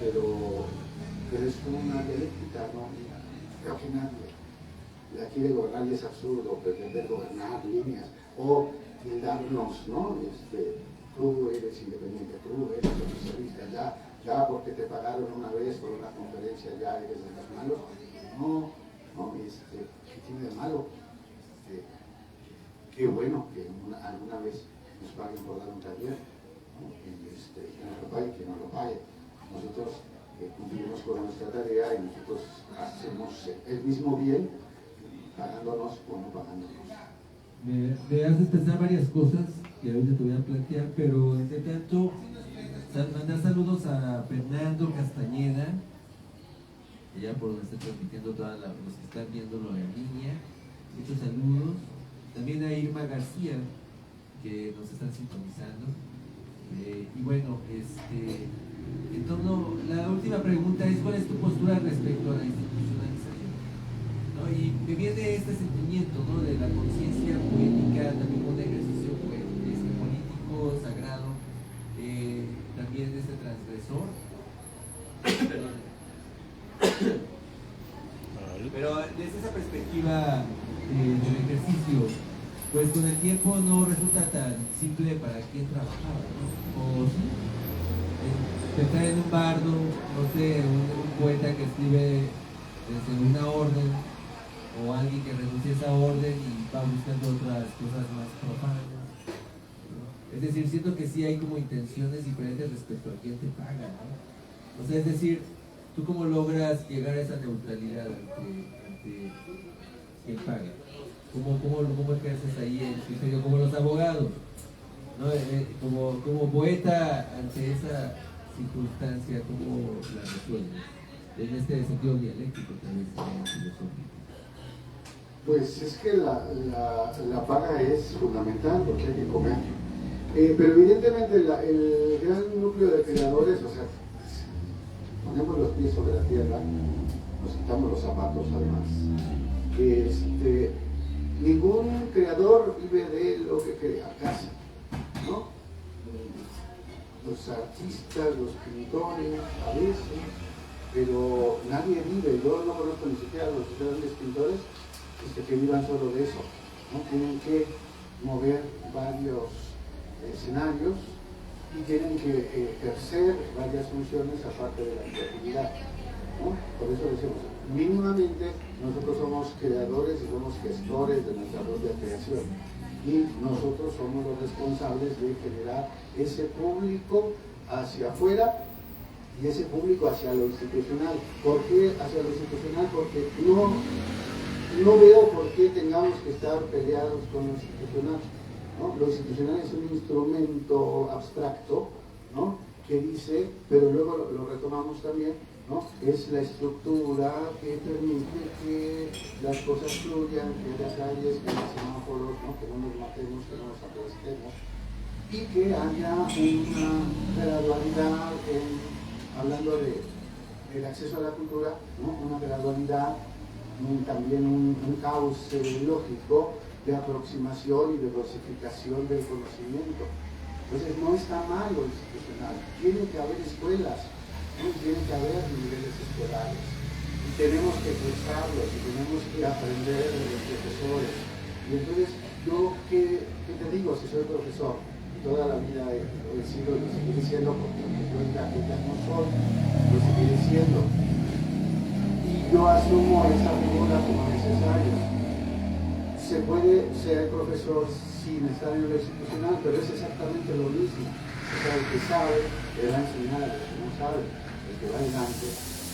pero es una dialéctica, ¿no? Creo que nadie la quiere gobernar y es absurdo pretender gobernar líneas o darnos, ¿no? Tú eres independiente, tú eres oficialista, ya porque te pagaron una vez por una conferencia ya eres de los malos. No, ¿qué tiene de malo? Qué bueno que alguna vez nos paguen por dar un taller, ¿no? Que nos lo pague, que no lo pague. Nosotros cumplimos con nuestra tarea y nosotros hacemos el mismo bien, pagándonos o no pagándonos.
Me haces pensar varias cosas que ahorita te voy a plantear, pero entre tanto, mandar saludos a Fernando Castañeda, allá por donde está transmitiendo todos los que están viéndolo en línea. Muchos saludos. También a Irma García, que nos están sintonizando. Y bueno, en torno, la última pregunta es: ¿cuál es tu postura respecto a la institucionalización? ¿No? Y me viene este sentimiento, ¿no?, de la conciencia poética, también un ejercicio político, sagrado, también transgresor. Perdón. Pero desde esa perspectiva del ejercicio, pues con el tiempo no resulta tan simple para quien trabajaba, ¿no? O sí, pensar en un bardo, no sé, un poeta que escribe desde una orden, o alguien que renuncia a esa orden y va buscando otras cosas más profanas, ¿no? Es decir, siento que sí hay como intenciones diferentes respecto a quién te paga, ¿no? O sea, es decir, ¿tú cómo logras llegar a esa neutralidad ante quien paga? ¿Cómo ejerces ahí el criterio? Como los abogados, ¿no? Como poeta ante esa circunstancia, ¿cómo la resuelves? En este sentido dialéctico, también filosófico.
Pues es que la paga es fundamental porque hay que comer. Pero evidentemente el gran núcleo de creadores, o sea, ponemos los pies sobre la tierra, nos quitamos los zapatos además. Ningún creador vive de lo que crea, casi, ¿no? Los artistas, los pintores, a veces, pero nadie vive. Yo no conozco ni siquiera a los grandes pintores que vivan solo de eso, ¿no? Tienen que mover varios escenarios y tienen que ejercer varias funciones aparte de la creatividad, ¿no? Por eso decimos, mínimamente nosotros somos creadores y somos gestores de nuestra propia creación y nosotros somos los responsables de generar ese público hacia afuera y ese público hacia lo institucional. ¿Por qué hacia lo institucional? Porque no veo por qué tengamos que estar peleados con lo institucional, ¿no? Lo institucional es un instrumento abstracto, ¿no?, que dice, pero luego lo retomamos también, ¿no?, es la estructura que permite que las cosas fluyan, que haya calles, que haya semáforos, ¿no?, que no nos matemos, que no nos aplastemos, y que haya una gradualidad, hablando del acceso a la cultura, ¿no?, una gradualidad, también un cauce lógico de aproximación y de dosificación del conocimiento. Entonces no está mal lo institucional, tiene que haber escuelas, ¿no?, tiene que haber niveles escolares, y tenemos que cursarlos, y tenemos que aprender de los profesores. Y entonces yo, ¿qué te digo si soy profesor? toda la vida lo he sido y lo seguiré siendo, porque me cuenta que ya no soy, lo seguiré siendo. Y yo asumo esa figura como necesaria. Se puede ser profesor sin estar en lo institucional, pero es exactamente lo mismo. O sea, el que sabe le va a enseñar, el que no sabe, el que va adelante,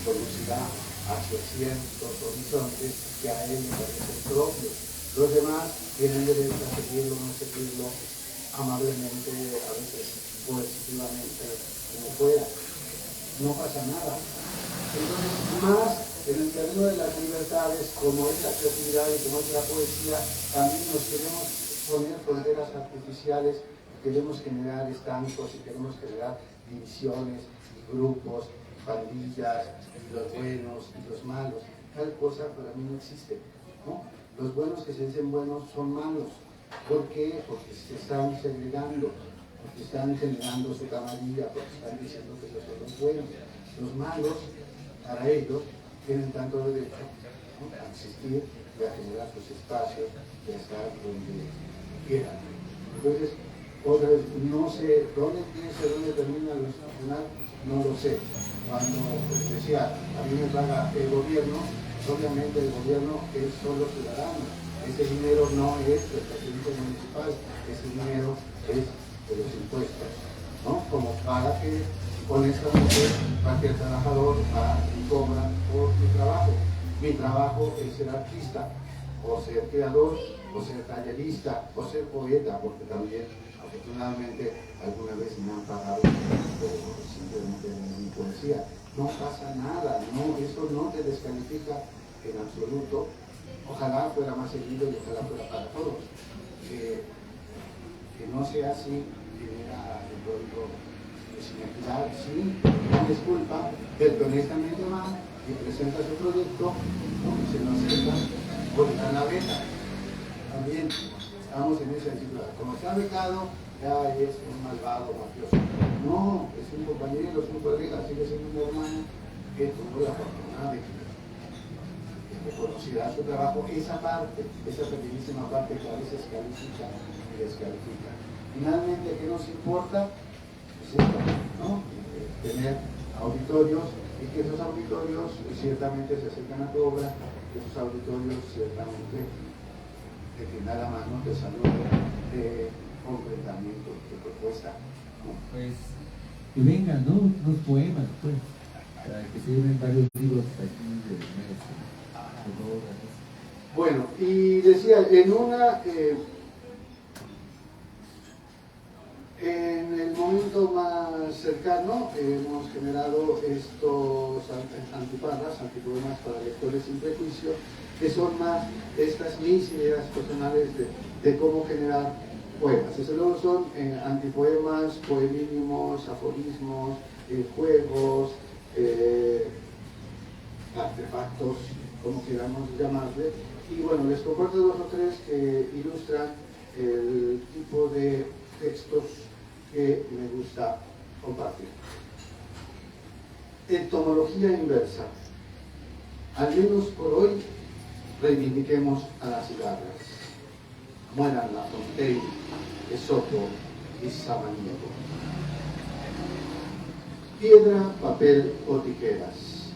producirá hacia ciertos horizontes que a él le parecen propios. Los demás tienen derecho a seguirlo o no seguirlo amablemente, a veces coercitivamente, como fuera. No pasa nada. Entonces, más en el terreno de las libertades, como es la creatividad y como es la poesía, también nos queremos poner fronteras artificiales, queremos generar estancos y queremos generar divisiones y grupos, pandillas, y los buenos y los malos. Tal cosa para mí no existe, ¿no? Los buenos que se dicen buenos son malos. ¿Por qué? Porque se están segregando, porque están generando su camarilla, porque están diciendo que esos son los buenos. Los malos, para ellos, tienen tanto derecho, ¿no?, a existir y a generar sus espacios y a estar donde quieran. Entonces, otra vez, no sé dónde empieza, dónde termina lo institucional, no lo sé. Cuando decía, a mí me paga el gobierno, obviamente el gobierno es solo ciudadano. Ese dinero no es del presidente municipal, ese dinero es de los impuestos, ¿no? Como para que honestamente cualquier trabajador va y cobra por mi trabajo. Mi trabajo es ser artista, o ser creador, o ser tallerista, o ser poeta, porque también afortunadamente alguna vez me han pagado por simplemente mi poesía. No pasa nada, no, eso no te descalifica en absoluto. Ojalá fuera más seguido y ojalá fuera para todos. Que no sea así, genera el código de inequidad, sí, no es culpa del que honestamente va y presenta su proyecto, ¿no?, y se lo acepta por la naveta. También estamos en esa ciudad. Como está becado, ya es un malvado mafioso. No, es un compañero, es un colega, sigue siendo un hermano que tuvo la fortuna de que reconocida su trabajo, esa parte, esa pequeñísima parte que a veces califica y descalifica. Finalmente, ¿qué nos importa? Pues esto, ¿no? Tener auditorios y que esos auditorios ciertamente se acercan a tu obra, que esos auditorios ciertamente de que nada más no te saluden de completamiento, de propuesta, ¿no?
Pues que vengan, ¿no?, unos poemas, pues, para que se lleven varios libros aquí de México.
Bueno, y decía, en el momento más cercano hemos generado estos antiparras, antipoemas para lectores sin prejuicio, que son más estas mis ideas personales de cómo generar poemas. Desde luego son antipoemas, poemínimos, aforismos, juegos, artefactos, como queramos llamarle, y bueno, les comparto dos o tres que ilustran el tipo de textos que me gusta compartir. Entomología inversa. Al menos por hoy, reivindiquemos a las cigarras. Mueran La Fontaine, Esopo y Samaniego. Piedra, papel o tijeras.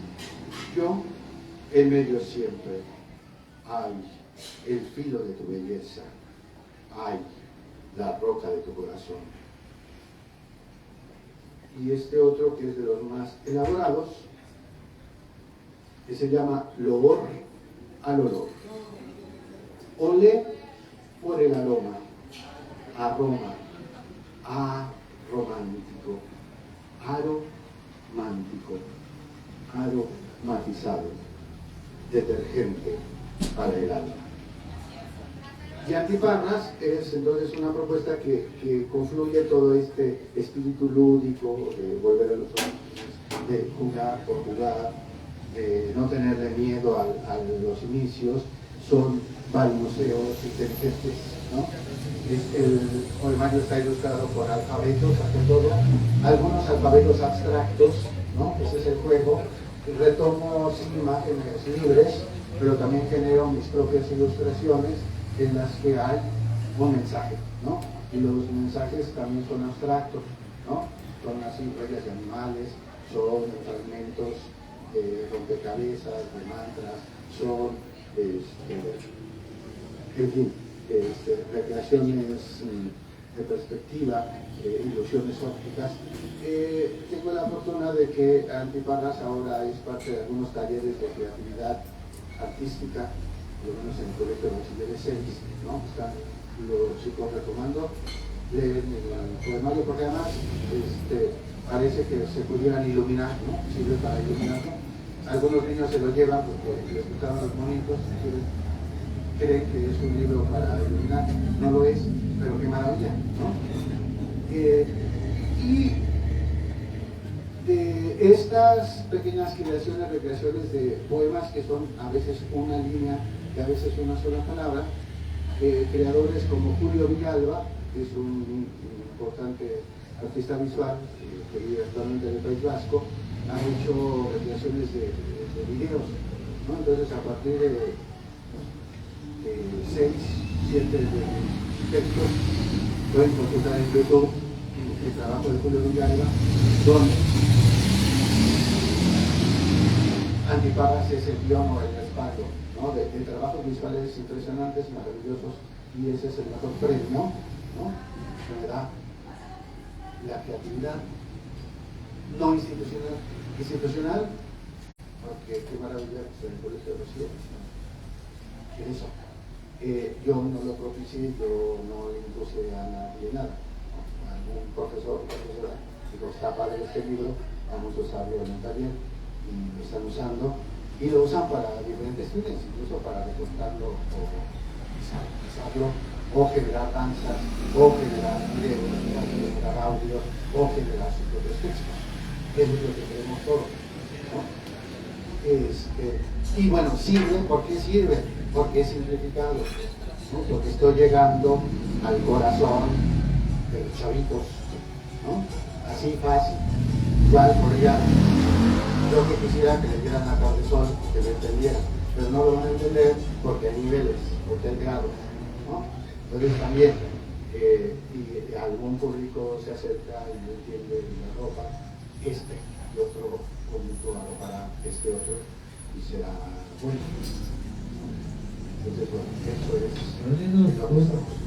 Yo en medio siempre. Ay, el filo de tu belleza. Ay, la roca de tu corazón. Y este otro, que es de los más elaborados, que se llama Loor al olor. Olé por el aroma, aroma, aromántico, aromántico, aromatizado, detergente para el alma. Y Antiparras es entonces una propuesta que confluye todo este espíritu lúdico de volver a los orígenes, de jugar por jugar, de no tenerle miedo a los inicios. Son balbuceos inteligentes, ¿no? El poemario está ilustrado por alfabetos, ante todo, algunos alfabetos abstractos, ¿no? Ese es el juego. Retomo sin imágenes libres, pero también genero mis propias ilustraciones en las que hay un mensaje, ¿no? y los mensajes también son abstractos, ¿no? Son así reglas de animales, son fragmentos de rompecabezas, de mantras, son, en fin, recreaciones de perspectiva, ilusiones ópticas. Tengo la fortuna de que Antiparras ahora es parte de algunos talleres de creatividad artística, por lo menos en el Colegio de Bachilleres 6, ¿no? Están los chicos retomando, leen el poemario, porque además parece que se pudieran iluminar, ¿no? Sirve para iluminarlo. Algunos niños se lo llevan porque les gustaban los monitos, creen que es un libro para iluminar, no lo es, pero qué maravilla, ¿no? Y de estas pequeñas creaciones, recreaciones de poemas que son a veces una línea y a veces una sola palabra, creadores como Julio Villalba, que es un importante artista visual que vive actualmente en el País Vasco, ha hecho recreaciones de videos, ¿no? Entonces a partir de 6, 7 textos pueden consultar en YouTube el trabajo de Julio Villalba, donde Antiparras es el guión o el respaldo, ¿no? de trabajos visuales impresionantes, maravillosos, y ese es el mejor premio, ¿no? Que me da la creatividad no institucional, porque qué maravilla que en el colegio de Bachilleres, ¿no? Eso. Yo no lo propicié, yo no le impuse a nadie nada, ¿no? Algún profesor o profesora dijo, está padre este libro, vamos a usarlo en un taller, y lo están usando, y lo usan para diferentes fines, incluso para recortarlo o pisarlo, o generar danzas, o generar videos, o generar audios, o generar sus propios textos. Eso es lo que queremos todos, ¿no? Y bueno, sirve, ¿por qué sirve? Porque es simplificado, ¿no? Porque estoy llegando al corazón de los chavitos, ¿no? Así fácil. Igual podría, yo que quisiera que le dieran a Cardesol, que lo entendieran, pero no lo van a entender porque hay niveles, porque hay grados, ¿no? Entonces también, y algún público se acerca y no entiende la ropa, y otro público arropará otro, y será bueno. Entonces, bueno, eso es.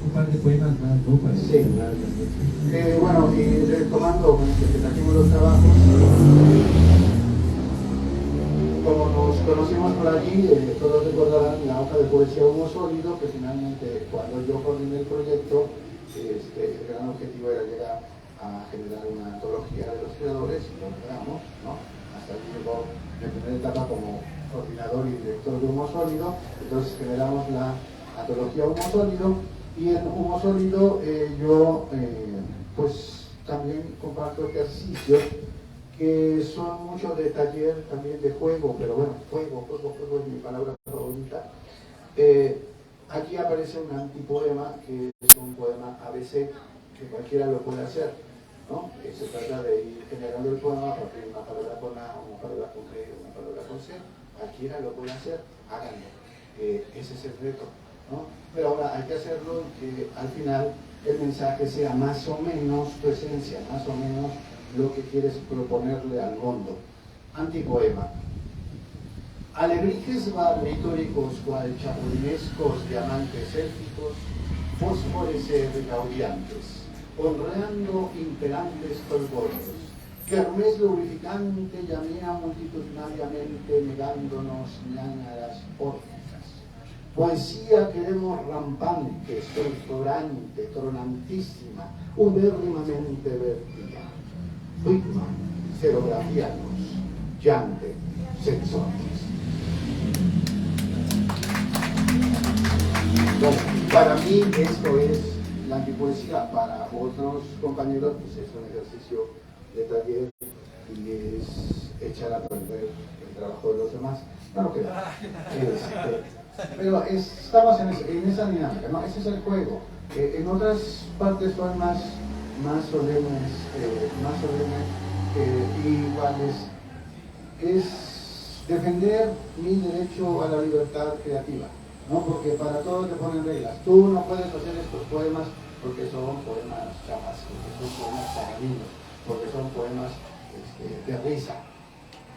Un par de poemas más, ¿no? Para
sí. Bueno, y retomando que trajimos los trabajos, como nos conocimos por allí, todos recordarán la hoja de poesía Humo Sólido, que finalmente, cuando yo coordiné el proyecto, el gran objetivo era llegar a generar una antología de los creadores, y lo logramos, ¿no? Hasta allí llegó mi primera etapa como coordinador y director de Humo Sólido. Entonces generamos la antología Humo Sólido, y en Humo Sólido yo pues también comparto ejercicios que son mucho de taller, también de juego, pero bueno, juego es mi palabra favorita. Aquí aparece un antipoema, que es un poema ABC, que cualquiera lo puede hacer, ¿no? Se trata de ir generando el poema a partir de una palabra con A, una palabra con B, una palabra con C. Cualquiera lo puede hacer, háganlo. Ese es el reto, ¿no? Pero ahora hay que hacerlo y que al final el mensaje sea más o menos tu esencia, más o menos lo que quieres proponerle al mundo. Antipoema. Alebrijes barbitúricos, cual chapulinescos diamantes élficos, fosforecer gaudiantes, honreando imperantes polvorios, que Hermes lubrificante llamea multitudinariamente negándonos ñáñaras órficas. Poesía queremos rampante, sulfurante, tronantísima, ubérrimamente vertida. Whitman, xerografianos, llante, sexones. Bueno, para mí esto es la antipoesía, para otros compañeros pues es un ejercicio de taller y es echar a perder el trabajo de los demás. Claro que no. Pero estamos en esa dinámica, ¿no? Ese es el juego. En otras partes son más solemnes, iguales. Es defender mi derecho a la libertad creativa, ¿no? Porque para todo te ponen reglas. Tú no puedes hacer estos poemas porque son poemas chafas, porque son poemas para niños, porque son poemas de risa,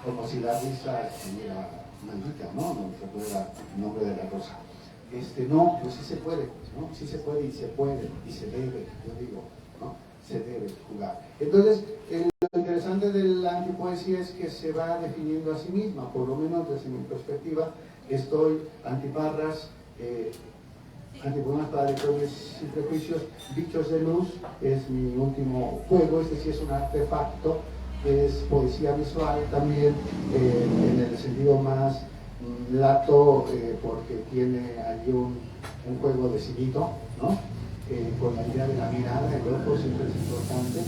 como si la risa estuviera maldita, ¿no? No recuerda el nombre de la rosa. No, pues sí se puede, ¿no? Sí se puede y se puede y se debe, yo digo, ¿no? Se debe jugar. Entonces, lo interesante de la antipoesía es que se va definiendo a sí misma, por lo menos desde mi perspectiva, Antiparras, Antipoemas para lectores sin prejuicios, Bichos de Luz, es mi último juego. Este sí es un artefacto, es poesía visual también, en el sentido más lato, porque tiene allí un juego de sillito, ¿no? Con la idea de la mirada, el ojo siempre es importante.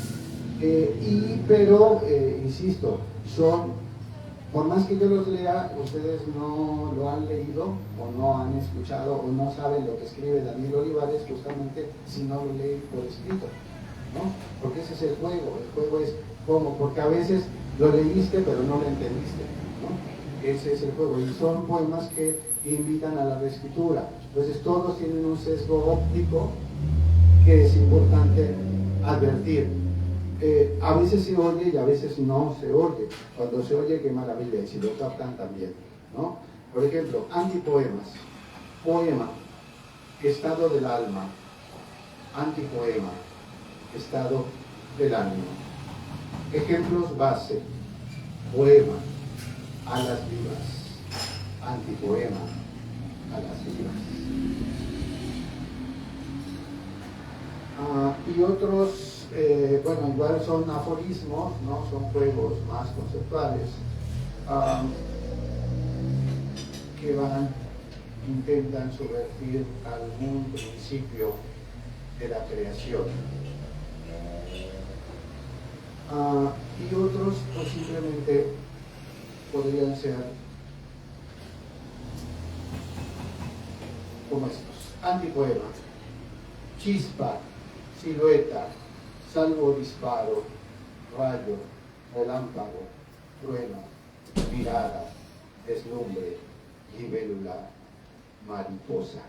Pero, insisto, por más que yo los lea, ustedes no lo han leído o no han escuchado o no saben lo que escribe Daniel Olivares justamente si no lo leen por escrito, ¿no? Porque ese es el juego es cómo, porque a veces lo leíste pero no lo entendiste, ¿no? Ese es el juego y son poemas que invitan a la reescritura. Entonces todos tienen un sesgo óptico que es importante advertir. A veces se oye y a veces no se oye. Cuando se oye, qué maravilla, y si lo captan también, ¿no? Por ejemplo, antipoemas, poema, estado del alma, antipoema, estado del ánimo. Ejemplos base, poema, alas vivas, antipoema, alas vivas. Y otros, bueno, igual son aforismos, ¿no? Son juegos más conceptuales que intentan subvertir algún principio de la creación. Y otros, pues simplemente podrían ser como estos: antipoema, chispa, silueta, salvo disparo, rayo, relámpago, trueno, mirada, deslumbre, libélula, mariposa,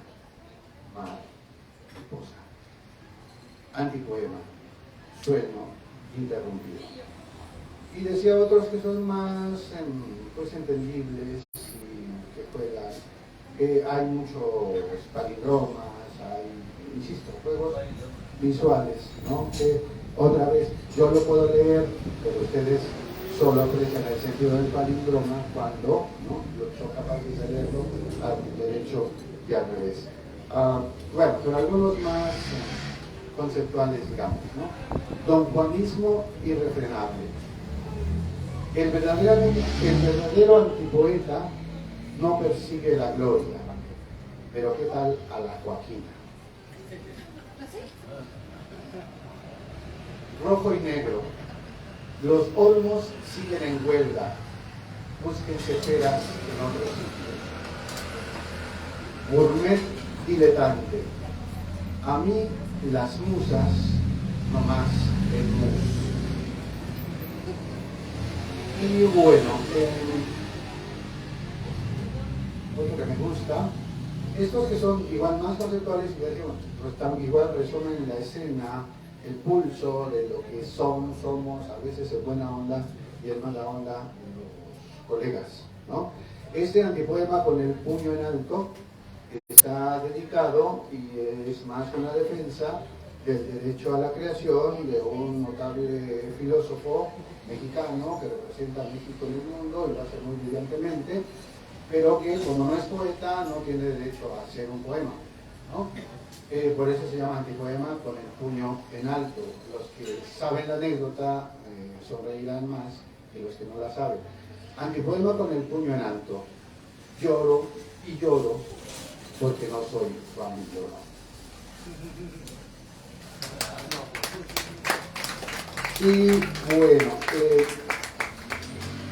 mariposa. Antipoema, sueño interrumpido. Y decía otros que son más pues entendibles y que juegan. Hay muchos palindromas, hay, insisto, juegos visuales, ¿no? Que otra vez yo lo puedo leer, pero ustedes solo aprecian el sentido del palíndroma cuando, ¿no?, son capaces de leerlo al derecho y al revés. Bueno, pero algunos más conceptuales, digamos, ¿no? Don Juanismo irrefrenable. El verdadero antipoeta no persigue la gloria, pero ¿qué tal a la Joaquina? Rojo y negro. Los olmos siguen en huelga. Búsquense peras en otro sitio. Gourmet diletante. A mí las musas, no más el mus. Y bueno, otro que me gusta, estos que son igual más conceptuales, pues igual resumen la escena, el pulso de lo que somos, a veces es buena onda y es mala onda los colegas, ¿no? Este antipoema con el puño en alto está dedicado y es más una defensa del derecho a la creación de un notable filósofo mexicano que representa a México en el mundo y lo hace muy brillantemente, pero que como no es poeta no tiene derecho a hacer un poema, ¿no? Por eso se llama antipoema con el puño en alto. Los que saben la anécdota sonreirán más que los que no la saben. Antipoema con el puño en alto. Lloro y lloro porque no soy Juan Villoro. Y bueno,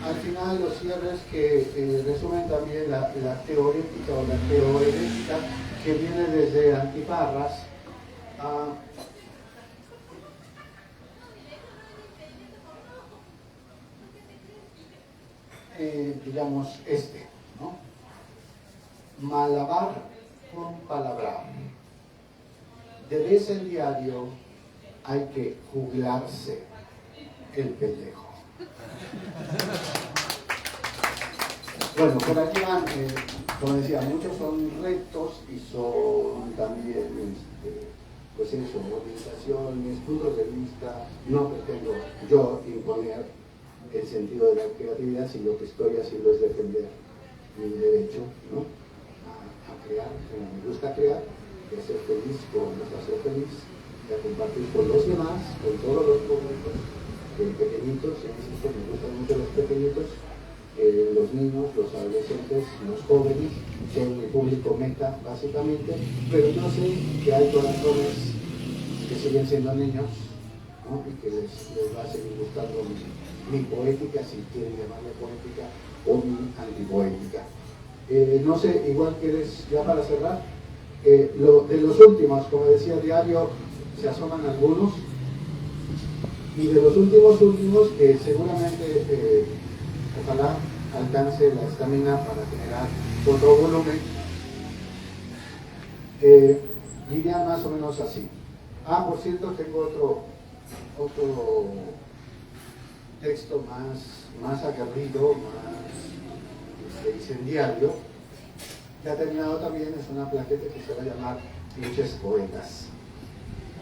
al final los cierres que resumen también la teorética o la teorética que viene desde Antiparras a digamos ¿no? Malabar con palabra. de vez en diario hay que juglarse el pellejo. Bueno, por aquí van, como decía, muchos son retos y son también, pues eso, orientaciones, puntos de vista. No pretendo yo imponer el sentido de la creatividad, si lo que estoy haciendo es defender mi derecho, ¿no?, a crear, me gusta crear, de ser feliz o no ser feliz, de compartir con los demás, con todos los públicos, pequeñitos, insisto, me gustan mucho los pequeñitos, los niños, los adolescentes, los jóvenes, son mi público meta básicamente, pero yo sé que hay corazones que siguen siendo niños, ¿no?, y que les va a seguir gustando mi poética, si quieren llamarle poética, o mi antipoética. No sé, igual quieres, ya para cerrar, de los últimos, como decía, diario se asoman algunos, y de los últimos que seguramente ojalá alcance la estamina para generar otro volumen, diría más o menos así. Por cierto, tengo otro texto más aguerrido, más incendiario, que ha terminado también, es una plaqueta que se va a llamar Pinches Poetas.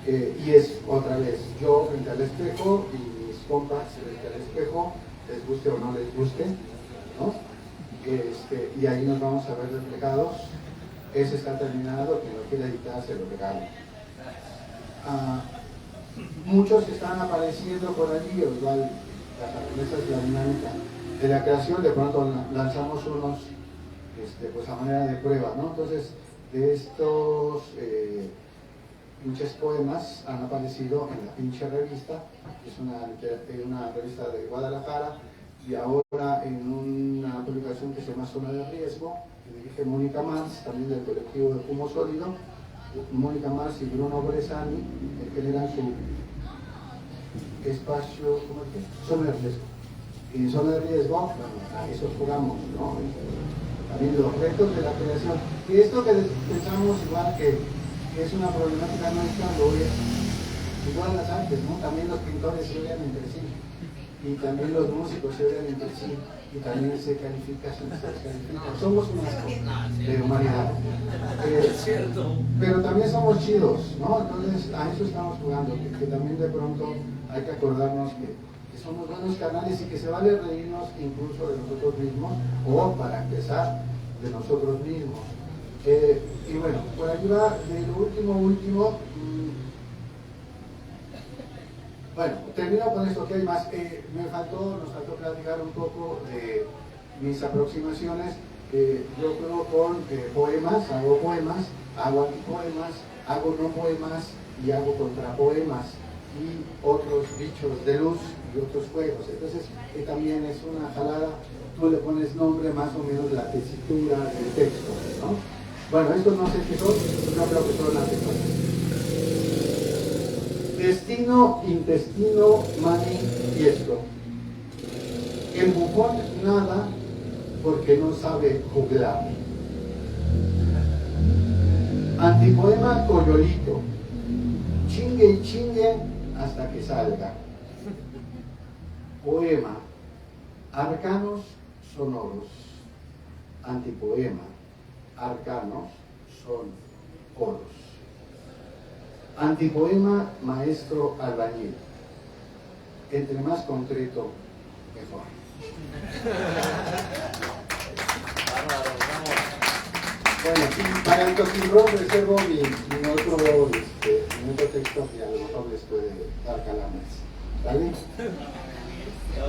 Y es otra vez yo frente al espejo y mis compas frente al espejo, les guste o no les guste, ¿no? Y ahí nos vamos a ver reflejados. Ese está terminado, quien lo quiera editar se lo regalo. Muchos están apareciendo por allí, igual esa es la dinámica de la creación. De pronto lanzamos unos pues a manera de prueba, ¿no? Entonces, de estos pinches poemas han aparecido en la pinche revista, que es una revista de Guadalajara, y ahora en una publicación que se llama Zona de Riesgo, que dirige Mónica Mars, también del colectivo de Humo Sólido. Mónica Mars y Bruno Bresani generan su espacio, ¿cómo es que? Zona de Riesgo. Y en Zona de Riesgo, bueno, a eso jugamos, ¿no? También los retos de la creación. Y esto que pensamos igual que es una problemática nuestra, lo es igual las artes, ¿no? También los pintores se odian entre sí, y también los músicos se odian entre sí, y también se califica, se descalifica. Somos un asco de humanidad. Pero también somos chidos, ¿no? Entonces a eso estamos jugando, que también de pronto hay que acordarnos que somos buenos canales y que se vale reírnos incluso de nosotros mismos, o para empezar, de nosotros mismos. Y bueno, por aquí va de lo último. Bueno, termino con esto, que hay más. Nos faltó platicar un poco de mis aproximaciones. Yo juego con poemas, hago antipoemas, hago no poemas y hago contrapoemas, y otros bichos de luz y otros juegos. Entonces, también es una jalada, tú le pones nombre más o menos la tesitura del texto, ¿no? Bueno, estos no sé qué son, no creo que son artefactos. Destino, intestino, manifiesto. El bufón nada porque no sabe juglar. Antipoema Coyolito. Chingue y chingue hasta que salga. Poema. Arcanos sonoros. Antipoema. Arcanos son oros. Antipoema Maestro Albañil. Entre más concreto, mejor. Bueno, para el Toquinrón reservo mi otro texto que a lo mejor les puede dar calambres. ¿Vale?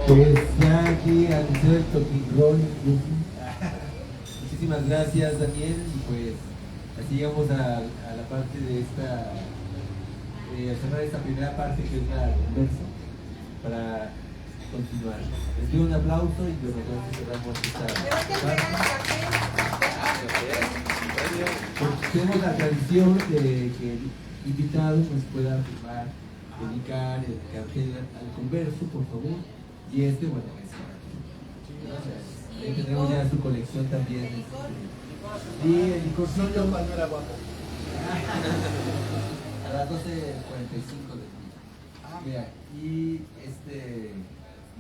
Pues ya aquí al Museo del Toquinrón. Muchísimas gracias, Daniel, y pues así llegamos a la parte de esta, cerrar esta primera parte que es la conversa, para continuar. Les pido un aplauso y luego cerramos esta parte. Tenemos la tradición de que el invitado nos pueda firmar, dedicar el cartel al converso, por favor, y bueno, gracias. Tenemos ya su colección también. Sí, el licorcillo. las 12:45 del día. Mira, y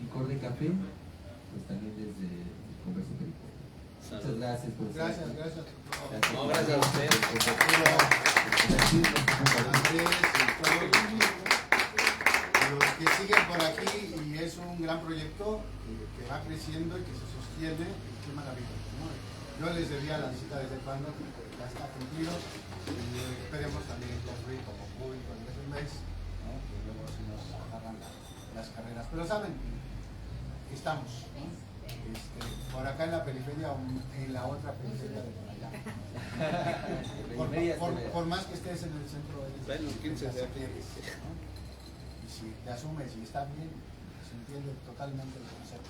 licor de café, pues también desde Comercio Perico. Muchas gracias por estar aquí.
Gracias.
No, gracias a usted.
Los que siguen por aquí, y es un gran proyecto que va creciendo y que se sostiene, qué maravilla, ¿no? Yo les debía la visita desde cuando, ya está cumplido, y esperemos también construir como público en ese mes, ¿no? Que luego si nos agarran las carreras. Pero saben, estamos, ¿no? Por acá en la periferia o en la otra periferia de por allá. Por más que estés en el centro de los 15 de aquí, ¿no? Y si te asumes y está bien, se entiende totalmente el concepto.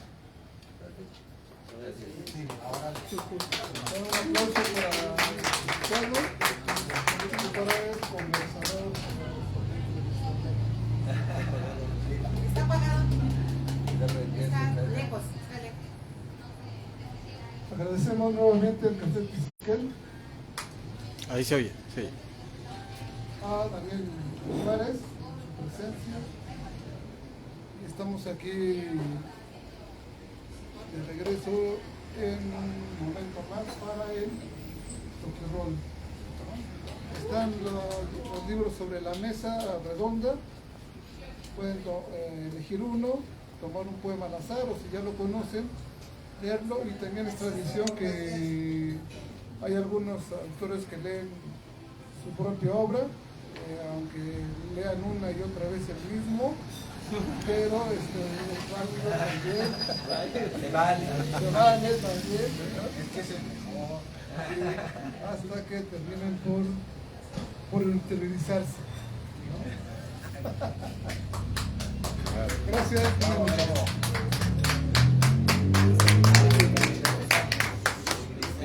Sí, ahora
Un aplauso para Carlos, y para el conversador.
Está apagado. Está lejos.
Agradecemos nuevamente al Café Fiscal,
Ahí se oye, sí.
a Daniel Juárez, su presencia. Y estamos aquí de regreso en un momento más para el rock. Están los libros sobre la mesa redonda. Pueden elegir uno, tomar un poema al azar, o si ya lo conocen, leerlo. Y también es tradición que hay algunos autores que leen su propia obra, aunque lean una y otra vez el mismo, pero es válido también. Se vale también, ¿verdad?
es que es el mejor.
Hasta que terminen por interiorizarse, ¿no? Gracias.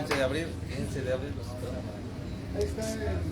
15 de abril los esperamos.
Ahí está el